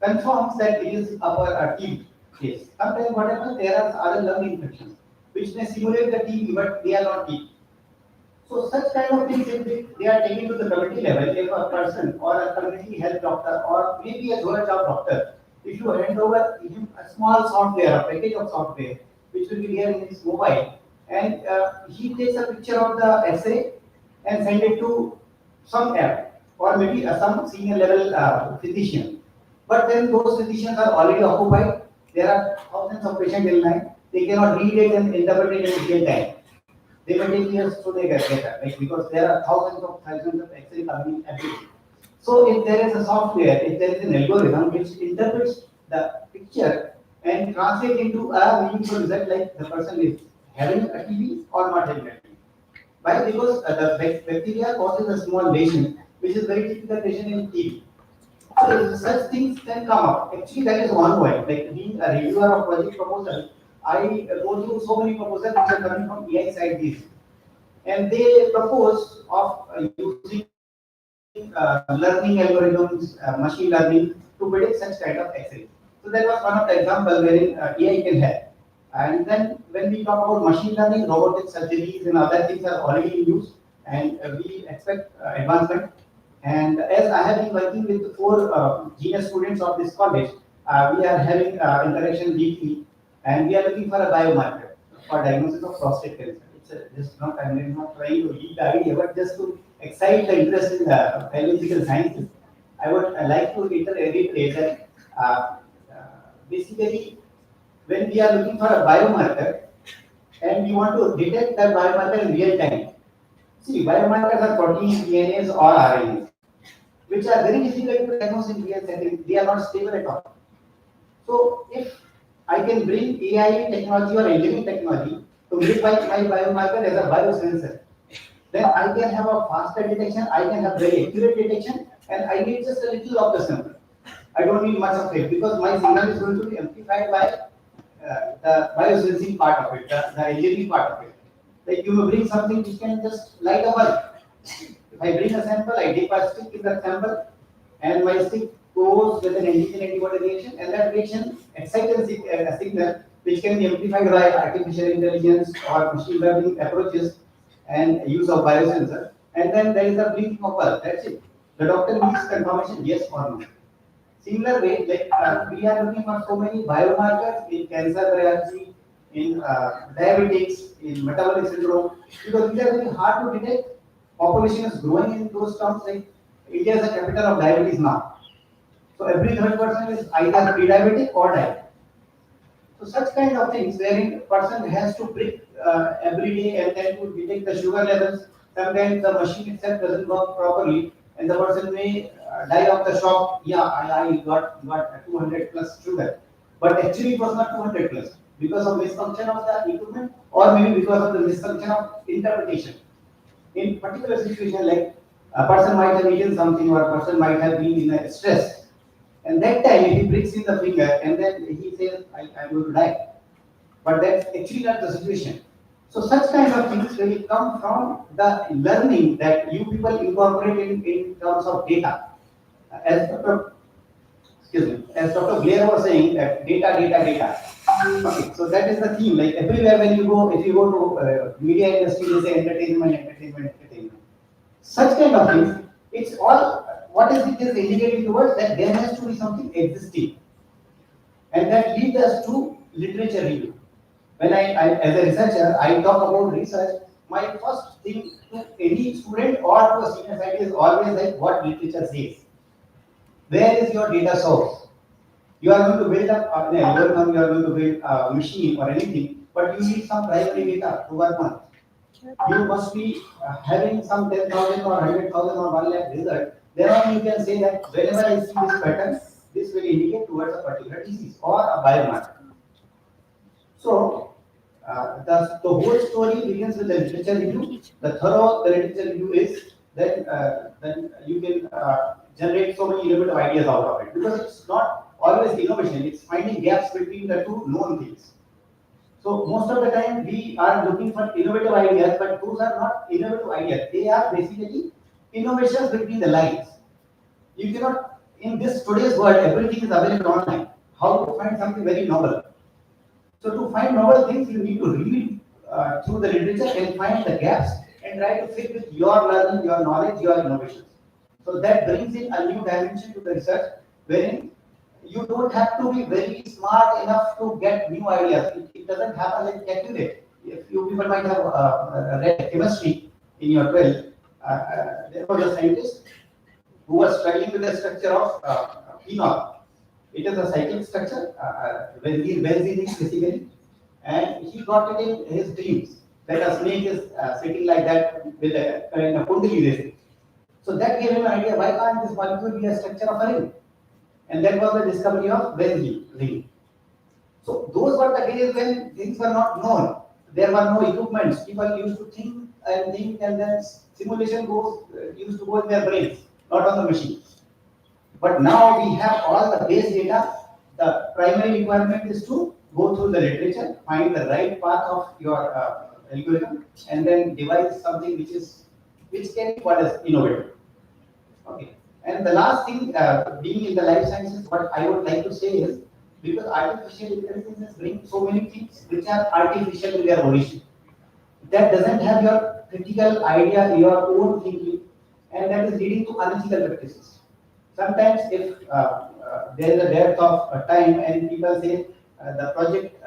I: confirms that it is our TB case. Sometimes what happens, there are other lung infections which may simulate the TB, but they are not TB. So such kind of things, if they are taken to the community level, if a person or a community health doctor or maybe a rural job doctor, if you hand over him a small software, a package of software, which will be there in his mobile, and he takes a picture of the X-ray and send it to some app. or maybe some senior level physician. But then those physicians are already occupied. There are thousands of patients in line. They cannot read it and interpret it in real time. They may take years to get data, like, because there are thousands of Excel coming every day. So if there is a software, if there is an algorithm which interprets the picture and translates into a meaningful result, like the person is having a TB or not having a TB. Why? Because the bacteria causes a small lesion, which is very typical lesion in TB. So such things can come up. Actually, that is one point. Like being a reviewer of project proposal, I go through so many proposals which are coming from AICICIS, and they propose of using learning algorithms, machine learning to predict such kind of X-ray. So that was one of the examples wherein AI can help. And then when we talk about machine learning, robotic surgeries and other things are already in use, and we expect advancement. And as I have been working with 4 junior students of this college, we are having interaction weekly, and we are looking for a biomarker for diagnosis of prostate cancer. It's just not, I'm not trying to lead the idea, but just to excite the interest in the biological sciences. I would like to reiterate that basically when we are looking for a biomarker and we want to detect that biomarker in real time. See, biomarkers are proteins, DNAs or RNAs, which are very difficult to diagnose in real setting. They are not stable at all. So if I can bring AI technology or engineering technology to make my biomarker as a biosensor, then I can have a faster detection, I can have very accurate detection, and I need just a little of the sample. I don't need much of it because my signal is going to be amplified by the biosensing part of it, the engineering part of it. Like you may bring something which can just light a bulb. If I bring a sample, I dip a stick in that sample, and my stick goes with an antigen antibody reaction, and that reaction excites a signal which can be amplified by artificial intelligence or machine learning approaches and use of biosensor. And then there is a blinking of bulb. That's it. The doctor needs confirmation, yes or no. Similar way, like we are looking for so many biomarkers in cancer biology, in diabetics, in metabolic syndrome, because these are very hard to detect. Population is growing in those terms. Like India is the capital of diabetes now. So every third person is either pre-diabetic or diabetic. So such kind of things wherein person has to prick every day and then to detect the sugar levels. Sometimes the machine itself doesn't work properly and the person may die of the shock. Yeah, I got 200 plus sugar, but actually it was not 200 plus because of misfunction of the equipment or maybe because of the misfunction of interpretation. In particular situation, like a person might have eaten something or a person might have been in a stress, and that time if he pricks in the finger and then he says, I'm going to die. But that's actually not the situation. So such kind of things will come from the learning that you people incorporate in terms of data. As Dr. Blair was saying, that data. Okay, so that is the theme. Like everywhere when you go, if you go to media industry, they say entertainment. Such kind of things, it's all, what is it is indicating towards that there has to be something existing. And that leads us to literature review. When I as a researcher, I talk about research, my first thing to any student or to a senior scientist is always like what literature says. Where is your data source? You are going to build up an algorithm, you are going to build a machine or anything, but you need some primary data to work on. You must be having some 10,000 or 100,000 or 1 lakh result. Then on you can say that whenever I see this pattern, this will indicate towards a particular disease or a biomarker. So the whole story begins with the literature review. The literature review is then you can generate so many innovative ideas out of it, because it's not always innovation, it's finding gaps between the two known things. So most of the time we are looking for innovative ideas, but those are not innovative ideas. They are basically innovations between the lines. You cannot, in this today's world, everything is available online. How to find something very novel? So to find novel things, you need to read through the literature and find the gaps and try to fit with your learning, your knowledge, your innovations. So that brings in a new dimension to the research, wherein you don't have to be very smart enough to get new ideas. It doesn't happen like calculate. If you people might have read chemistry in your 12th, there was a scientist who was struggling with the structure of Keynote. It is a cyclic structure, benzene basically, and he got it in his dreams that a snake is sitting like that with a kind of kundali racing. So that gave him an idea, why can't this molecule be a structure of a ring? And that was the discovery of benzene ring. So those were the days when things were not known. There were no equipments. People used to think, and then simulation used to go in their brains, not on the machine. But now we have all the base data. The primary requirement is to go through the literature, find the right path of your algorithm, and then devise something which can be what is innovative. Okay. And the last thing, being in the life sciences, what I would like to say is, because artificial intelligence is bringing so many things which are artificial in their origin. That doesn't have your critical idea, your own thinking, and that is leading to unethical practices. Sometimes, if there is a dearth of time and people say the project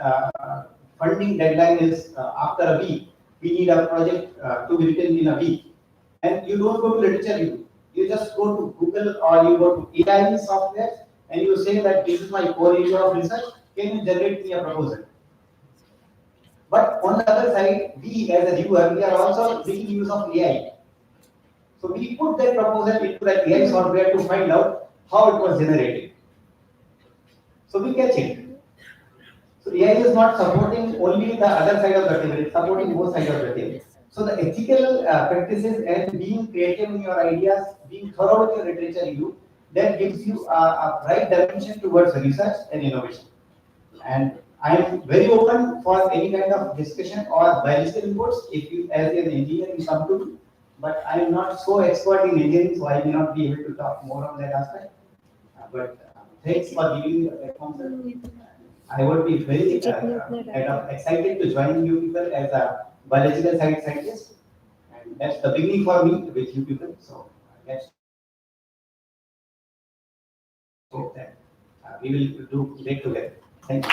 I: funding deadline is after a week, we need a project to be written in a week, and you don't go to literature review. You just go to Google or you go to AI software and you say that this is my core area of research. Can you generate me a proposal? But on the other side, we as a reviewer, we are also making use of AI. So we put that proposal into that AI software to find out how it was generated. So we catch it. So AI is not supporting only the other side of the table, it's supporting both sides of the table. So the ethical practices and being creative in your ideas, being thorough with your literature review, that gives you a right dimension towards research and innovation. And I am very open for any kind of discussion or biological inputs if you, as an engineer, you come to me. But I am not so expert in engineering, so I may not be able to talk more on that aspect. Thanks for giving me the platform, sir. I would be very kind of excited to join you people as a biological scientist, and that's the beginning for me with you people. So let's hope that we will do great together. Thank you.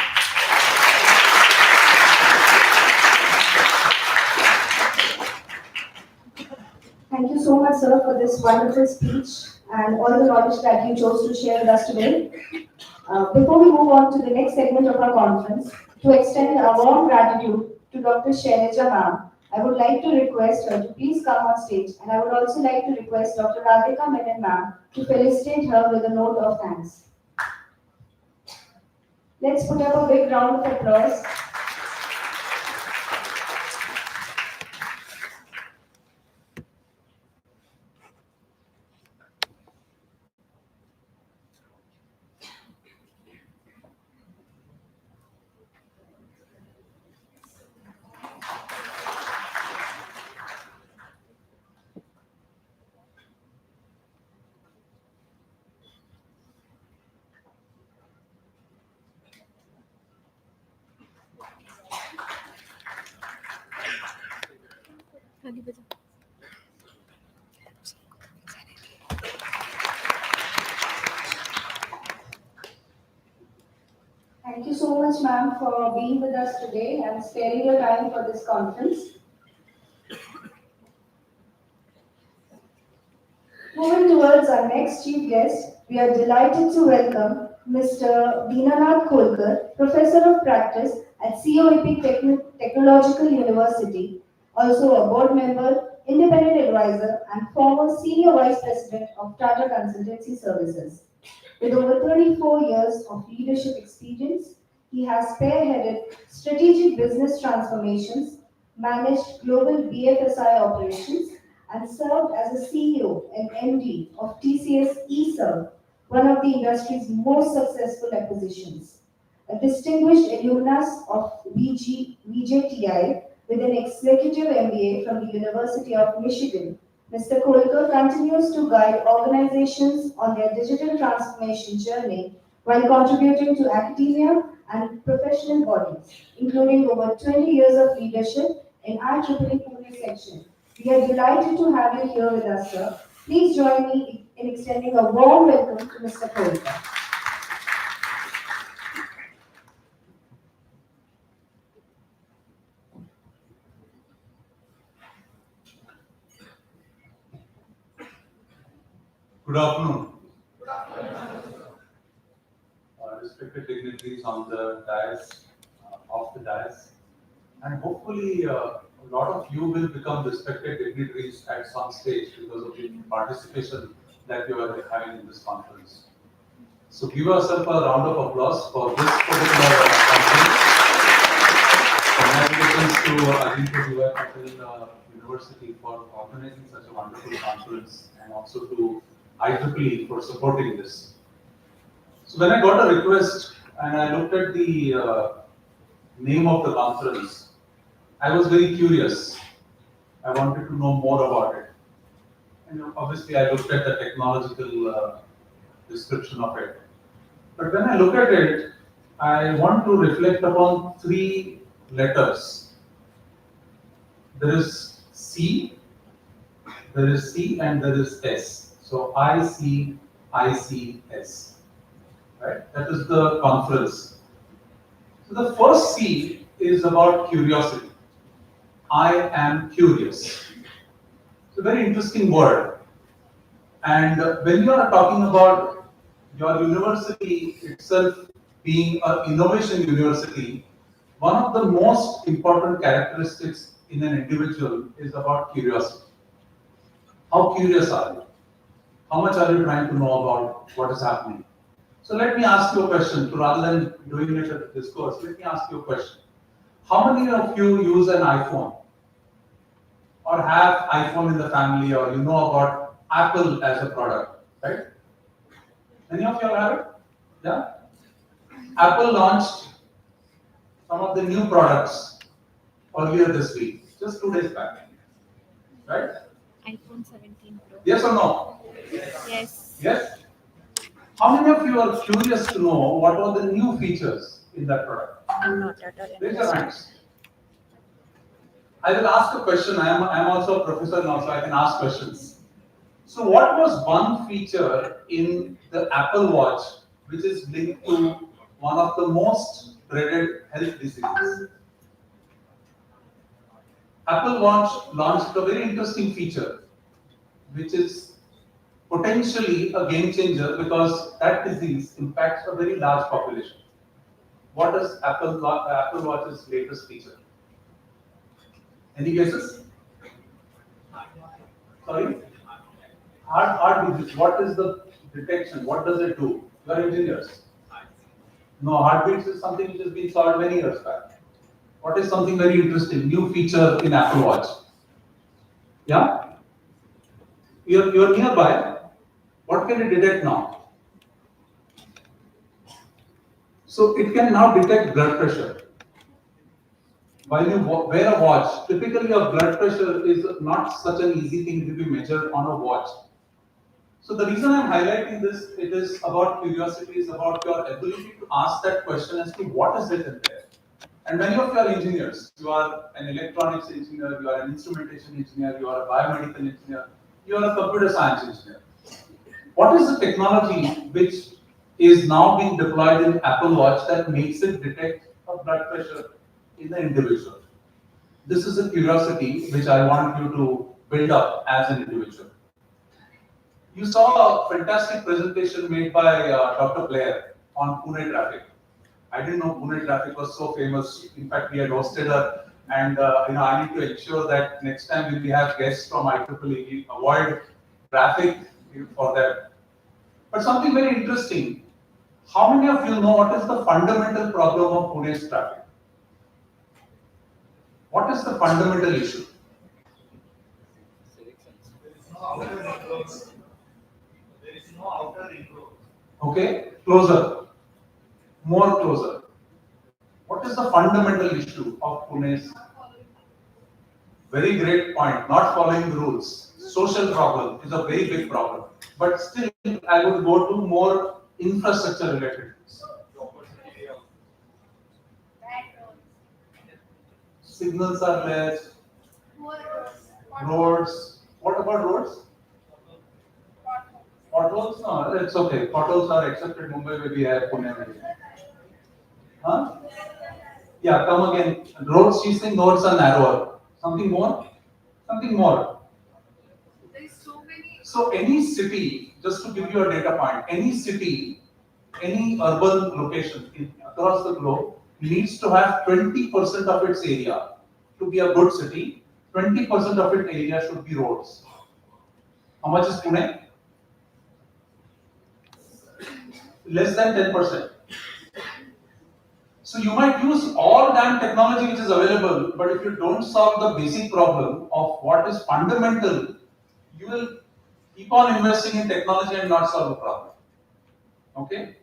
A: Thank you so much, sir, for this wonderful speech and all the knowledge that you chose to share with us today. Before we move on to the next segment of our conference, to extend a warm gratitude to Dr. Shailaja ma'am, I would like to request her to please come on stage, and I would also like to request Dr. Radhika Menon ma'am to felicitate her with a note of thanks. Let's put up a big round of applause.
B: ताली बजा
A: Thank you so much, ma'am, for being with us today and sparing your time for this conference. Moving towards our next chief guest, we are delighted to welcome Mr. Dinanath Kholkar, Professor of Practice at COEP Technological University, also a board member, independent advisor, and former senior vice president of Tata Consultancy Services. With over 34 years of leadership experience, he has spearheaded strategic business transformations, managed global BFSI operations, and served as a CEO and MD of TCS-IEEE, one of the industry's most successful acquisitions. A distinguished alumnus of Vijay with an executive MBA from the University of Michigan, Mr. Kholkar continues to guide organizations on their digital transformation journey while contributing to academia and professional bodies, including over 20 years of leadership in IEEE Pune section. We are delighted to have you here with us, sir. Please join me in extending a warm welcome to Mr. Kholkar.
C: Good
J: Good afternoon. Respected dignitaries on the dais, off the dais, and hopefully a lot of you will become respected dignitaries at some stage because of the participation that you are having in this conference. So give yourself a round of applause for this particular conference. Congratulations to Ajeenkya Patil University for organizing such a wonderful conference, and also to IEEE for supporting this. So when I got a request and I looked at the name of the conference, I was very curious. I wanted to know more about it. And obviously I looked at the technological description of it. But when I look at it, I want to reflect upon three letters. There is C, and there is S. So ICICS. Right? That is the conference. So the first C is about curiosity. I am curious. It's a very interesting word. And when you are talking about your university itself being an innovation university, one of the most important characteristics in an individual is about curiosity. How curious are you? How much are you trying to know about what is happening? So let me ask you a question. So rather than doing it at a discourse, let me ask you a question. How many of you use an iPhone? Or have iPhone in the family, or you know about Apple as a product, right? Many of you have it? Yeah? Apple launched some of the new products earlier this week, just 2 days back, right?
B: iPhone 17 Pro.
J: Yes or no?
B: Yes.
J: Yes? How many of you are curious to know what are the new features in that product?
B: I'm not at all
J: Raise your
B: interested.
J: hands. I will ask a question. I am also a professor now, so I can ask questions. So what was one feature in the Apple Watch which is linked to one of the most dreaded health diseases? Apple Watch launched a very interesting feature, which is potentially a game changer because that disease impacts a very large population. What is Apple Watch's latest feature? Any guesses? Sorry? Heart disease. What is the detection? What does it do? You are engineers. No, heartbeats is something which has been solved many years back. What is something very interesting? New feature in Apple Watch. Yeah? You're nearby. What can it detect now? So it can now detect blood pressure. While you wear a watch, typically your blood pressure is not such an easy thing to be measured on a watch. So the reason I'm highlighting this, it is about curiosity, is about your ability to ask that question as to what is it in there. And many of you are engineers. You are an electronics engineer, you are an instrumentation engineer, you are a biomedical engineer, you are a computer science engineer. What is the technology which is now being deployed in Apple Watch that makes it detect a blood pressure in the individual? This is a curiosity which I want you to build up as an individual. You saw a fantastic presentation made by Dr. Blair on Pune traffic. I didn't know Pune traffic was so famous. In fact, we had hosted her, and I need to ensure that next time when we have guests from IEEE, we avoid traffic for that. But something very interesting. How many of you know what is the fundamental problem of Pune's traffic? What is the fundamental issue?
K: There is no outer ring road.
J: Okay, closer, more closer. What is the fundamental issue of Pune's? Very great point. Not following the rules. Social problem is a very big problem. But still, I would go to more infrastructure related things. Signals are less. Roads. What about roads? Potholes? No, it's okay. Potholes are accepted. Mumbai may be here, Pune may be here. Huh? Yeah, come again. Roads, she's saying roads are narrower. Something more? Something more.
H: There is so many
J: So any city, just to give you a data point, any city, any urban location across the globe needs to have 20% of its area to be a good city. 20% of its area should be roads. How much is Pune? Less than 10%. So you might use all damn technology which is available, but if you don't solve the basic problem of what is fundamental, you will keep on investing in technology and not solve the problem. Okay?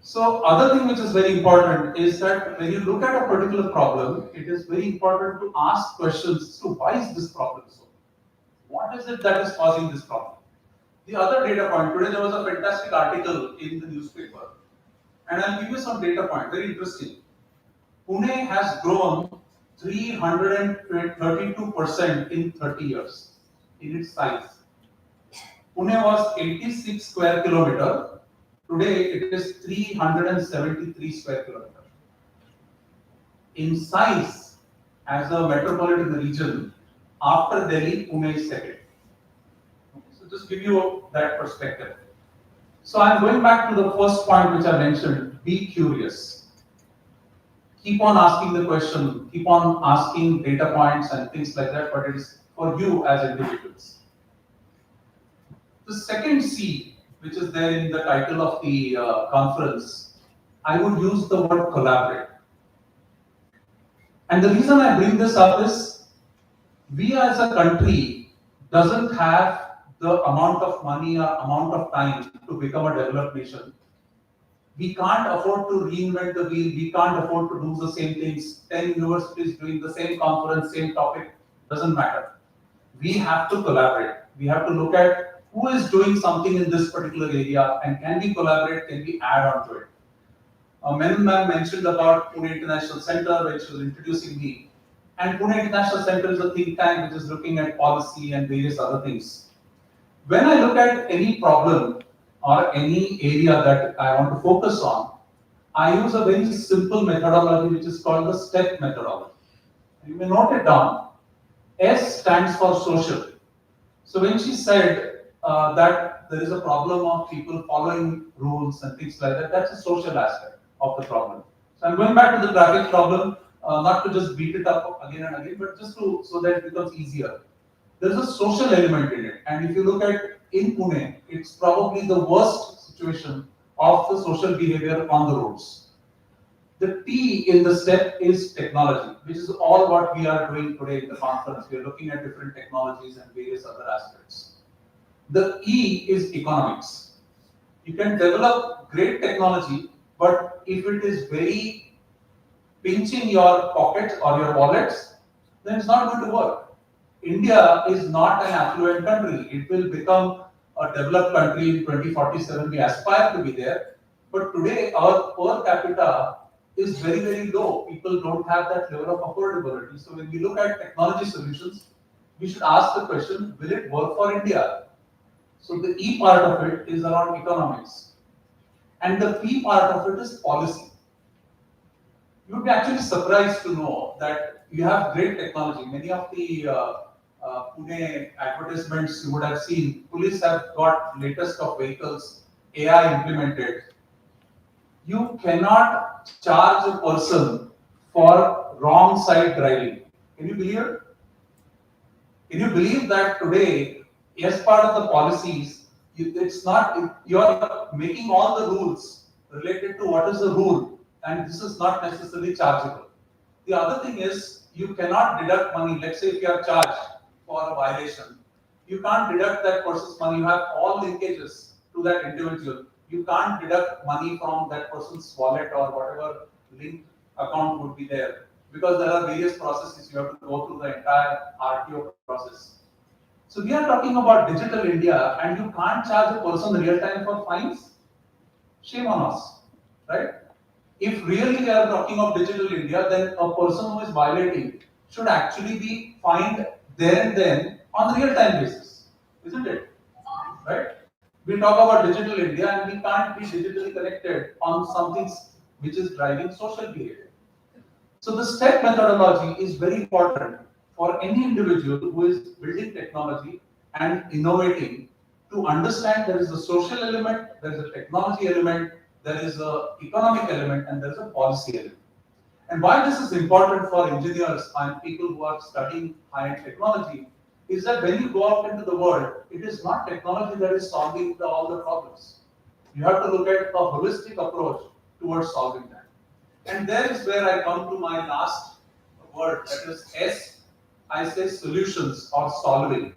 J: So other thing which is very important is that when you look at a particular problem, it is very important to ask questions. So why is this problem so? What is it that is causing this problem? The other data point, today there was a fantastic article in the newspaper, and I'll give you some data point, very interesting. Pune has grown 332% in 30 years in its size. Pune was 86 square kilometer. Today it is 373 square kilometer. In size, as a metropolitan region, after Delhi, Pune is second. So just give you that perspective. So I'm going back to the first point which I mentioned, be curious. Keep on asking the question, keep on asking data points and things like that, but it is for you as individuals. The second C, which is there in the title of the conference, I would use the word collaborate. And the reason I bring this up is, we as a country doesn't have the amount of money or amount of time to become a developed nation. We can't afford to reinvent the wheel. We can't afford to do the same things. 10 universities doing the same conference, same topic, doesn't matter. We have to collaborate. We have to look at who is doing something in this particular area and can we collaborate, can we add on to it. Ma'am mentioned about Pune International Center, which was introducing me. And Pune International Center is a think tank which is looking at policy and various other things. When I look at any problem or any area that I want to focus on, I use a very simple methodology which is called the STEP methodology. You may note it down. S stands for social. So when she said that there is a problem of people following rules and things like that, that's a social aspect of the problem. So I'm going back to the traffic problem, not to just beat it up again and again, but just to so that it becomes easier. There's a social element in it, and if you look at in Pune, it's probably the worst situation of the social behavior on the roads. The T in the step is technology, which is all what we are doing today in the conference. We are looking at different technologies and various other aspects. The E is economics. You can develop great technology, but if it is very pinching your pockets or your wallets, then it's not going to work. India is not an affluent country. It will become a developed country in 2047. We aspire to be there. But today, our per capita is very, very low. People don't have that level of affordability. So when we look at technology solutions, we should ask the question, will it work for India? So the E part of it is around economics. And the P part of it is policy. You would be actually surprised to know that you have great technology. Many of the Pune advertisements you would have seen, police have got latest of vehicles, AI implemented. You cannot charge a person for wrong side driving. Can you believe it? Can you believe that today, as part of the policies, it's not, you're making all the rules related to what is the rule, and this is not necessarily chargeable. The other thing is, you cannot deduct money. Let's say if you are charged for a violation, you can't deduct that person's money. You have all linkages to that individual. You can't deduct money from that person's wallet or whatever linked account would be there, because there are various processes. You have to go through the entire RTO process. So we are talking about digital India, and you can't charge a person real time for fines. Shame on us, right? If really we are talking of digital India, then a person who is violating should actually be fined there and then on a real-time basis, isn't it? Right? We talk about digital India and we can't be digitally connected on something which is driving social behavior. So the STEP methodology is very important for any individual who is building technology and innovating to understand there is a social element, there is a technology element, there is a economic element, and there is a policy element. And why this is important for engineers and people who are studying high-end technology is that when you go out into the world, it is not technology that is solving all the problems. You have to look at a holistic approach towards solving that. And there is where I come to my last word, that is S. I say solutions or solving.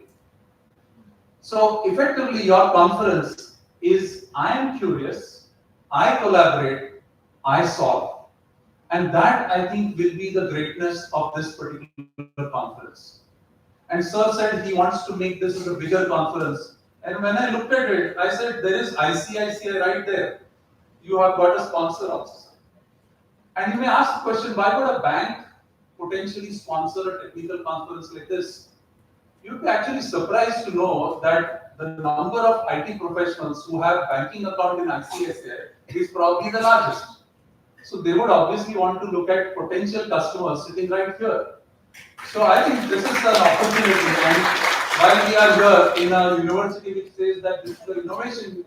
J: So effectively, your conference is I am curious, I collaborate, I solve. And that, I think, will be the greatness of this particular conference. And Sir said he wants to make this as a bigger conference. And when I looked at it, I said, there is ICICI right there. You have got a sponsor also. And you may ask the question, why would a bank potentially sponsor a technical conference like this? You'd be actually surprised to know that the number of IT professionals who have banking account in ICICI is probably the largest. So they would obviously want to look at potential customers sitting right here. So I think this is an opportunity, and while we are here in a university which says that this is an innovation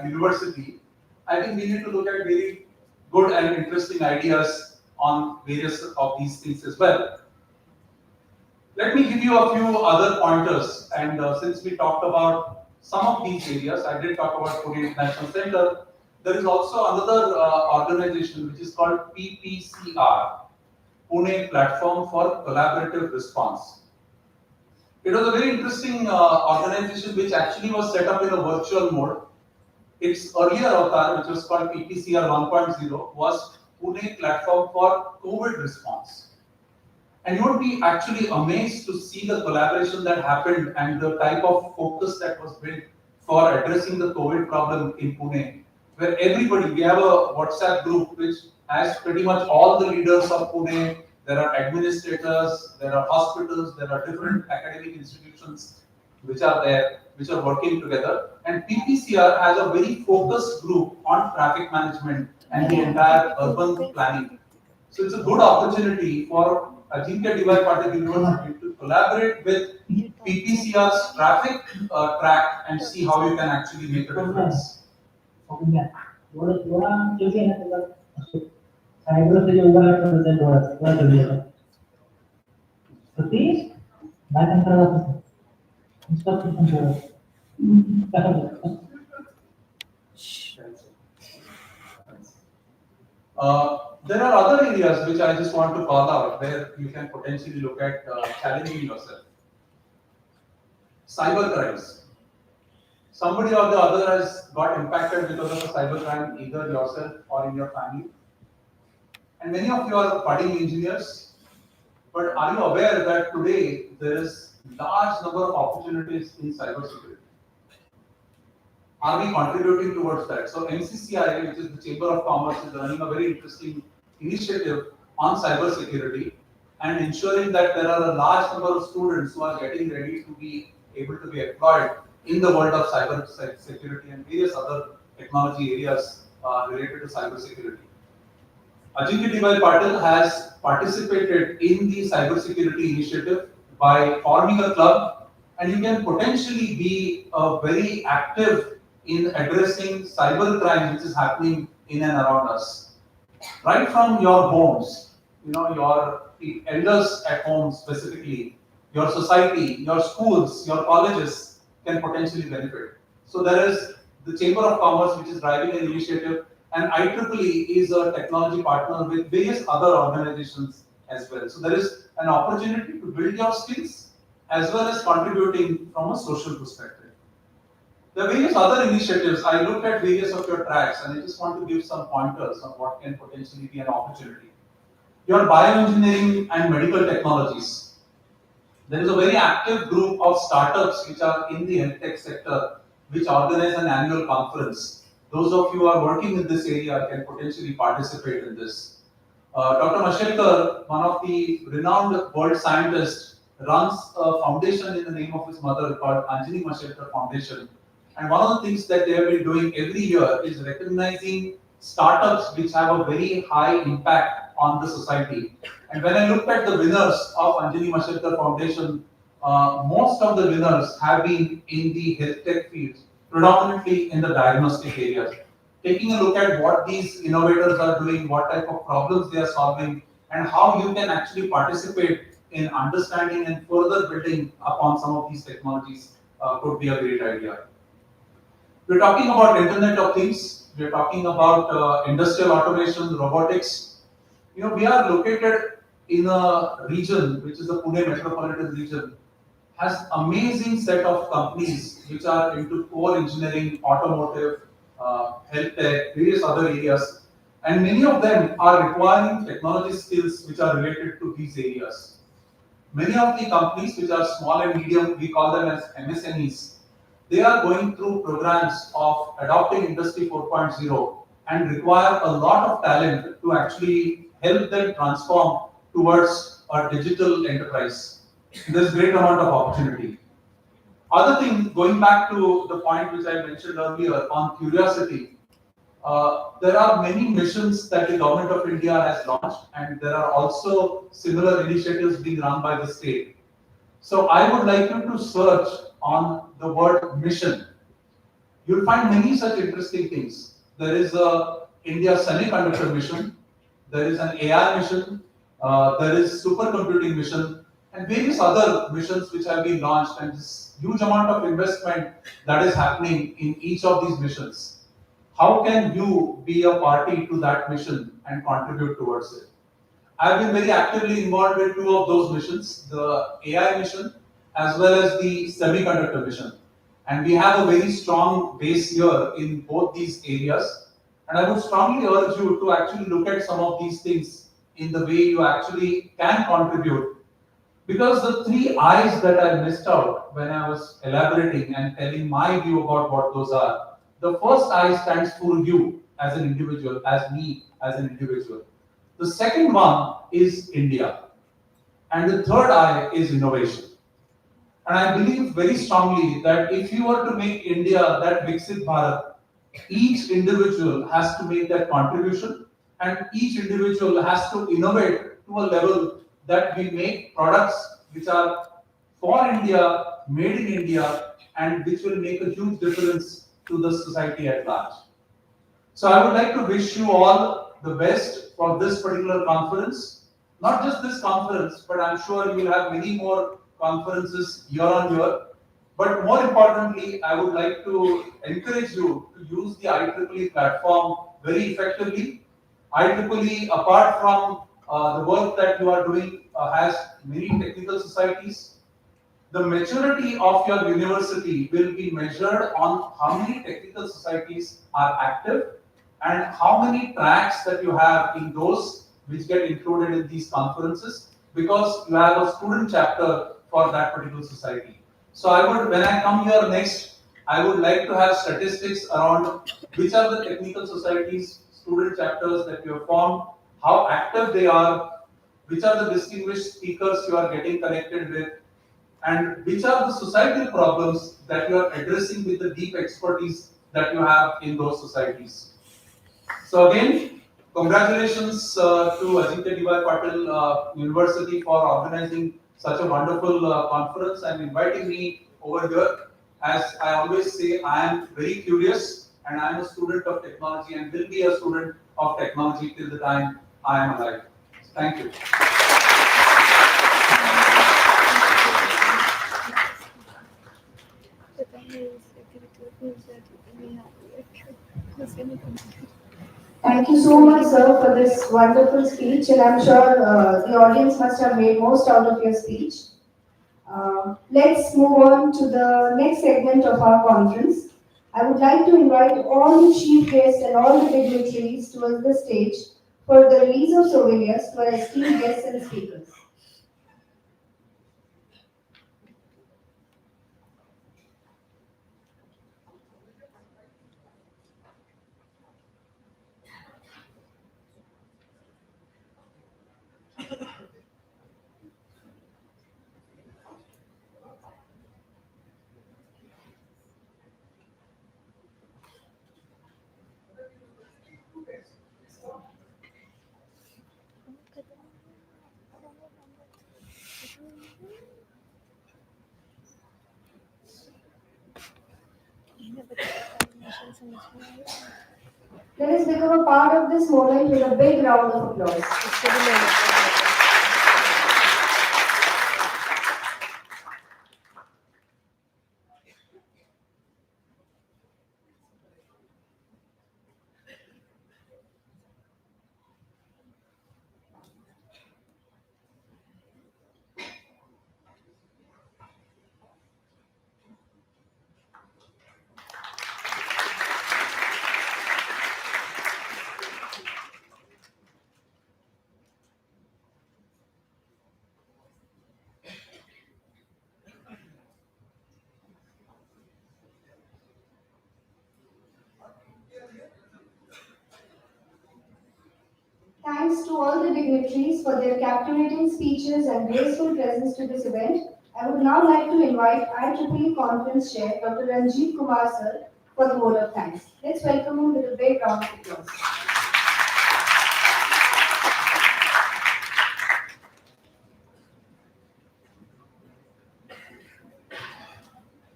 J: university, I think we need to look at very good and interesting ideas on various of these things as well. Let me give you a few other pointers, and since we talked about some of these areas, I did talk about Pune International Center. There is also another organization which is called PPCR, Pune Platform for Collaborative Response. It was a very interesting organization which actually was set up in a virtual mode. Its earlier avatar, which was called PPCR 1.0, was Pune Platform for COVID Response. And you would be actually amazed to see the collaboration that happened and the type of focus that was built for addressing the COVID problem in Pune, where everybody, we have a WhatsApp group which has pretty much all the leaders of Pune. There are administrators, there are hospitals, there are different academic institutions which are there, which are working together. And PPCR has a very focused group on traffic management and the entire urban planning. So it's a good opportunity for Ajeenkya Patil University to collaborate with PPCR's traffic track and see how you can actually make a difference. There are other areas which I just want to call out where you can potentially look at challenging yourself. Cyber crimes. Somebody or the other has got impacted because of a cyber crime, either yourself or in your family. And many of you are budding engineers, but are you aware that today there is large number of opportunities in cybersecurity? Are we contributing towards that? So MCCI, which is the Chamber of Commerce, is running a very interesting initiative on cybersecurity and ensuring that there are a large number of students who are getting ready to be able to be employed in the world of cybersecurity and various other technology areas related to cybersecurity. Ajeenkya Patil has participated in the cybersecurity initiative by forming a club, and you can potentially be very active in addressing cyber crime which is happening in and around us. Right from your homes, your elders at home specifically, your society, your schools, your colleges can potentially benefit. So there is the Chamber of Commerce which is driving an initiative, and IEEE is a technology partner with various other organizations as well. So there is an opportunity to build your skills as well as contributing from a social perspective. There are various other initiatives. I looked at various of your tracks and I just want to give some pointers on what can potentially be an opportunity. Your bioengineering and medical technologies. There is a very active group of startups which are in the health tech sector which organize an annual conference. Those of you who are working in this area can potentially participate in this. Dr. Mashelkar, one of the renowned world scientists, runs a foundation in the name of his mother called Anjali Mashelkar Foundation. And one of the things that they have been doing every year is recognizing startups which have a very high impact on the society. And when I looked at the winners of Anjali Mashelkar Foundation most of the winners have been in the health tech fields, predominantly in the diagnostic areas. Taking a look at what these innovators are doing, what type of problems they are solving, and how you can actually participate in understanding and further building upon some of these technologies could be a great idea. We're talking about Internet of Things. We're talking about industrial automation, robotics. We are located in a region which is the Pune metropolitan region, has amazing set of companies which are into core engineering, automotive, health tech, various other areas, and many of them are requiring technology skills which are related to these areas. Many of the companies which are small and medium, we call them as MSMEs, they are going through programs of adopting Industry 4.0 and require a lot of talent to actually help them transform towards a digital enterprise. There's great amount of opportunity. Other thing, going back to the point which I mentioned earlier on curiosity, there are many missions that the government of India has launched, and there are also similar initiatives being run by the state. So I would like you to search on the word mission. You'll find many such interesting things. There is a India semiconductor mission, there is an AI mission, there is supercomputing mission, and various other missions which have been launched, and this huge amount of investment that is happening in each of these missions. How can you be a party to that mission and contribute towards it? I've been very actively involved with two of those missions, the AI mission as well as the semiconductor mission. And we have a very strong base here in both these areas. And I would strongly urge you to actually look at some of these things in the way you actually can contribute. Because the three I's that I missed out when I was elaborating and telling my view about what those are, the first I stands for you as an individual, as me as an individual. The second one is India. And the third I is innovation. And I believe very strongly that if you were to make India that Viksit Bharat, each individual has to make that contribution, and each individual has to innovate to a level that we make products which are for India, made in India, and which will make a huge difference to the society at large. So I would like to wish you all the best for this particular conference. Not just this conference, but I'm sure you will have many more conferences year on year. But more importantly, I would like to encourage you to use the IEEE platform very effectively. IEEE, apart from the work that you are doing, has many technical societies. The maturity of your university will be measured on how many technical societies are active and how many tracks that you have in those which get included in these conferences, because you have a student chapter for that particular society. So when I come here next, I would like to have statistics around which are the technical societies, student chapters that you have formed, how active they are, which are the distinguished speakers you are getting connected with, and which are the societal problems that you are addressing with the deep expertise that you have in those societies. So again, congratulations to Ajeenkya Patil University for organizing such a wonderful conference and inviting me over here. As I always say, I am very curious and I am a student of technology and will be a student of technology till the time I am alive. Thank you.
A: Thank you so much, sir, for this wonderful speech, and I'm sure the audience must have made most out of your speech. Let's move on to the next segment of our conference. I would like to invite all the chief guests and all the dignitaries towards the stage for the release of souvenirs to our esteemed guests and speakers. Let us become a part of this moment with a big round of applause.
B: इससे भी ले लेते हैं।
A: Thanks to all the dignitaries for their captivating speeches and graceful presence to this event. I would now like to invite IEEE Conference Chair Dr. Ranjeet Kumar Sir for the vote of thanks. Let's welcome him with a big round of applause.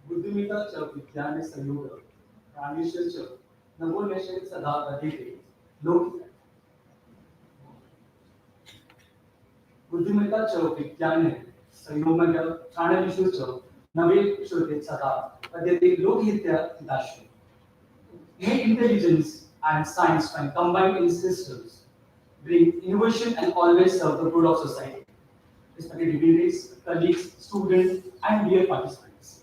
L: बुद्धिमिता च विज्ञान संयोग प्राणीश च नवोन्मेषे सदा वर्धिते लोक बुद्धिमिता च विज्ञान संयोग प्राणीश च नवे सदा वर्धिते लोकहित्या हिताशु. May intelligence and science, when combined in systems, bring innovation and always serve the good of society. Respected dignitaries, colleagues, students, and dear participants.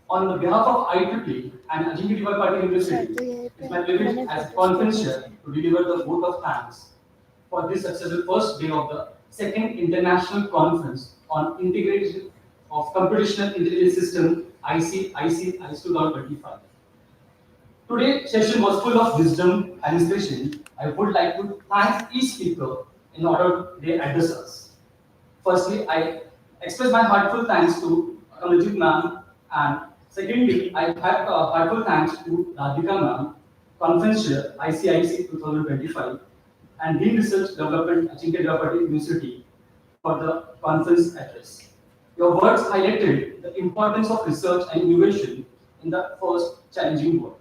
L: On the behalf of IEEE and Ajeenkya University, it's my privilege as conference chair to deliver the vote of thanks for this successful first day of the second international conference on integration of computational intelligence system ICICIS 2025. Today's session was full of wisdom and inspiration. I would like to thank each speaker in order they address us. Firstly, I express my heartfelt thanks to Kamajit ma'am, and secondly, I have heartfelt thanks to Radhika ma'am, Conference Chair ICIC 2025, and Dean Research Development Ajeenkya University for the conference address. Your words highlighted the importance of research and innovation in the first challenging world.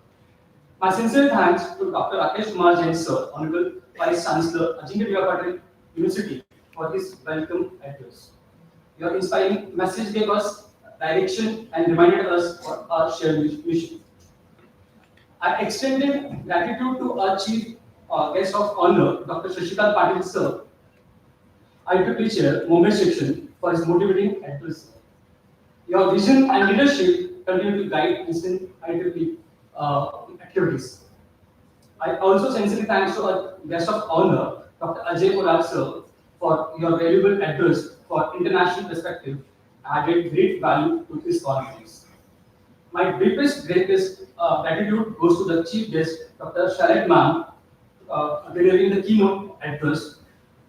L: My sincere thanks to Dr. Rakesh Kumar Jain Sir, Honorable Vice Chancellor, Ajeenkya University, for his welcome address. Your inspiring message gave us direction and reminded us of our shared mission. I extended gratitude to our Chief Guest of Honor, Dr. Shashikant Patil Sir, IEEE Chair, Mumbai Section, for his motivating address. Your vision and leadership continue to guide instant IEEE activities. I also sincerely thanks to our Guest of Honor, Dr. Ajay Sir, for your valuable address for international perspective added great value to this conference. My greatest gratitude goes to the Chief Guest, Dr. Sharat Ma'am, delivering the keynote address.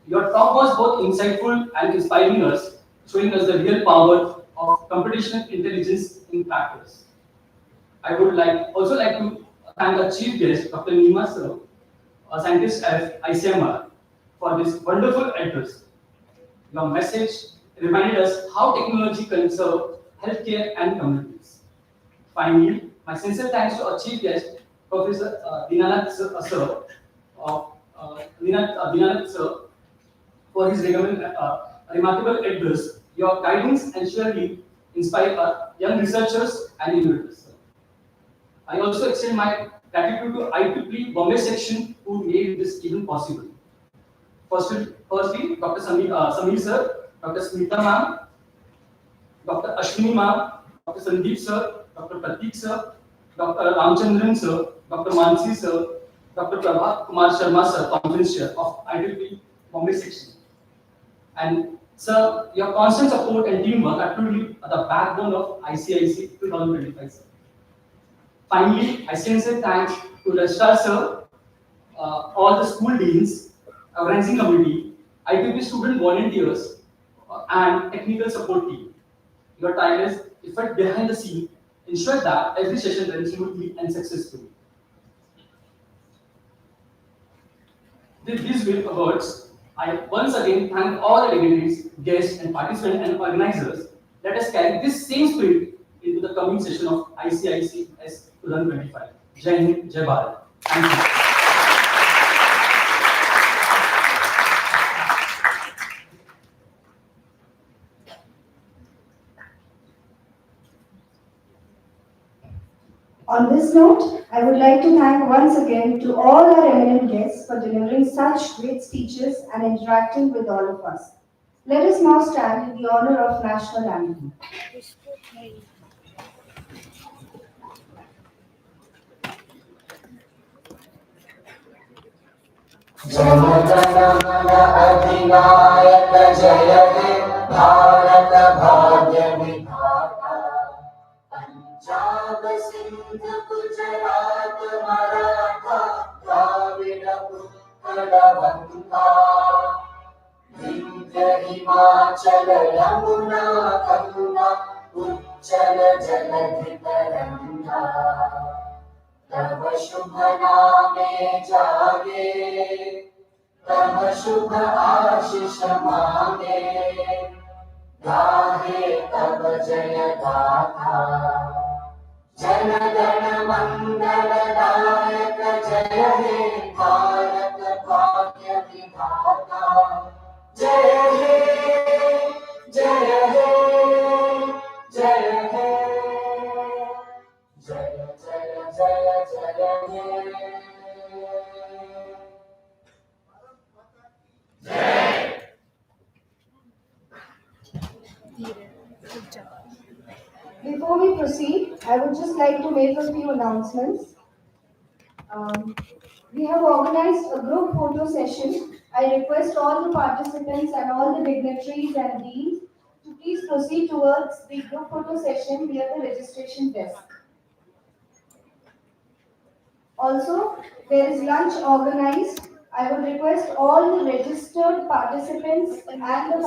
L: Your talk was both insightful and inspiring us, showing us the real power of computational intelligence in practice. I would also like to thank our Chief Guest, Dr. Nema Sir, a scientist at ICMR, for this wonderful address. Your message reminded us how technology can serve healthcare and communities. Finally, my sincere thanks to our Chief Guest, Professor Dinanath Sir, Dinanath Sir, for his remarkable address. Your guidance and surely inspire our young researchers and innovators. I also extend my gratitude to IEEE Bombay section who made this even possible. Firstly, Dr. Samir Sir, Dr. Smita Ma'am, Dr. Ashwini Ma'am, Dr. Sandeep Sir, Dr. Pratik Sir, Dr. Ramchandran Sir, Dr. Mansi Sir, Dr. Prabhat Kumar Sharma Sir, Conference Chair of IEEE Bombay section. And Sir, your constant support and teamwork are truly the backbone of ICIC 2025. Sir. Finally, I sincere thanks to Registrar Sir, all the school deans, organizing committee, IEEE student volunteers, and technical support team. Your tireless effort behind the scene ensured that every session runs smoothly and successfully. With these words, I once again thank all the dignitaries, guests, and participants and organizers. Let us carry this same spirit into the coming session of ICICS 2025. Jai Hind, Jai Bharat. Thank you.
A: On this note, I would like to thank once again to all our eminent guests for delivering such great speeches and interacting with all of us. Let us now stand in the honor of national anthem.
B: उसको है ही।
M: जनगणमन अधिनायक जय हे भारत भाग्य विधाता पंजाब सिंध गुजरात मराठा द्राविड उत्कल गंगा विंध्य हिमाचल यमुना गंगा उच्चल जलधि तरंगा तव शुभ नामे जागे तव शुभ आशीष मांगे गाहे तव जय गाथा जन गण मंगल दायक जय हे भारत भाग्य विधाता जय हे जय हे जय हे जय जय जय जय हे
B: धीरे रुक जाओ।
A: Before we proceed, I would just like to make a few announcements. We have organized a group photo session. I request all the participants and all the dignitaries and deans to please proceed towards the group photo session near the registration desk. Also, there is lunch organized. I would request all the registered participants and the faculty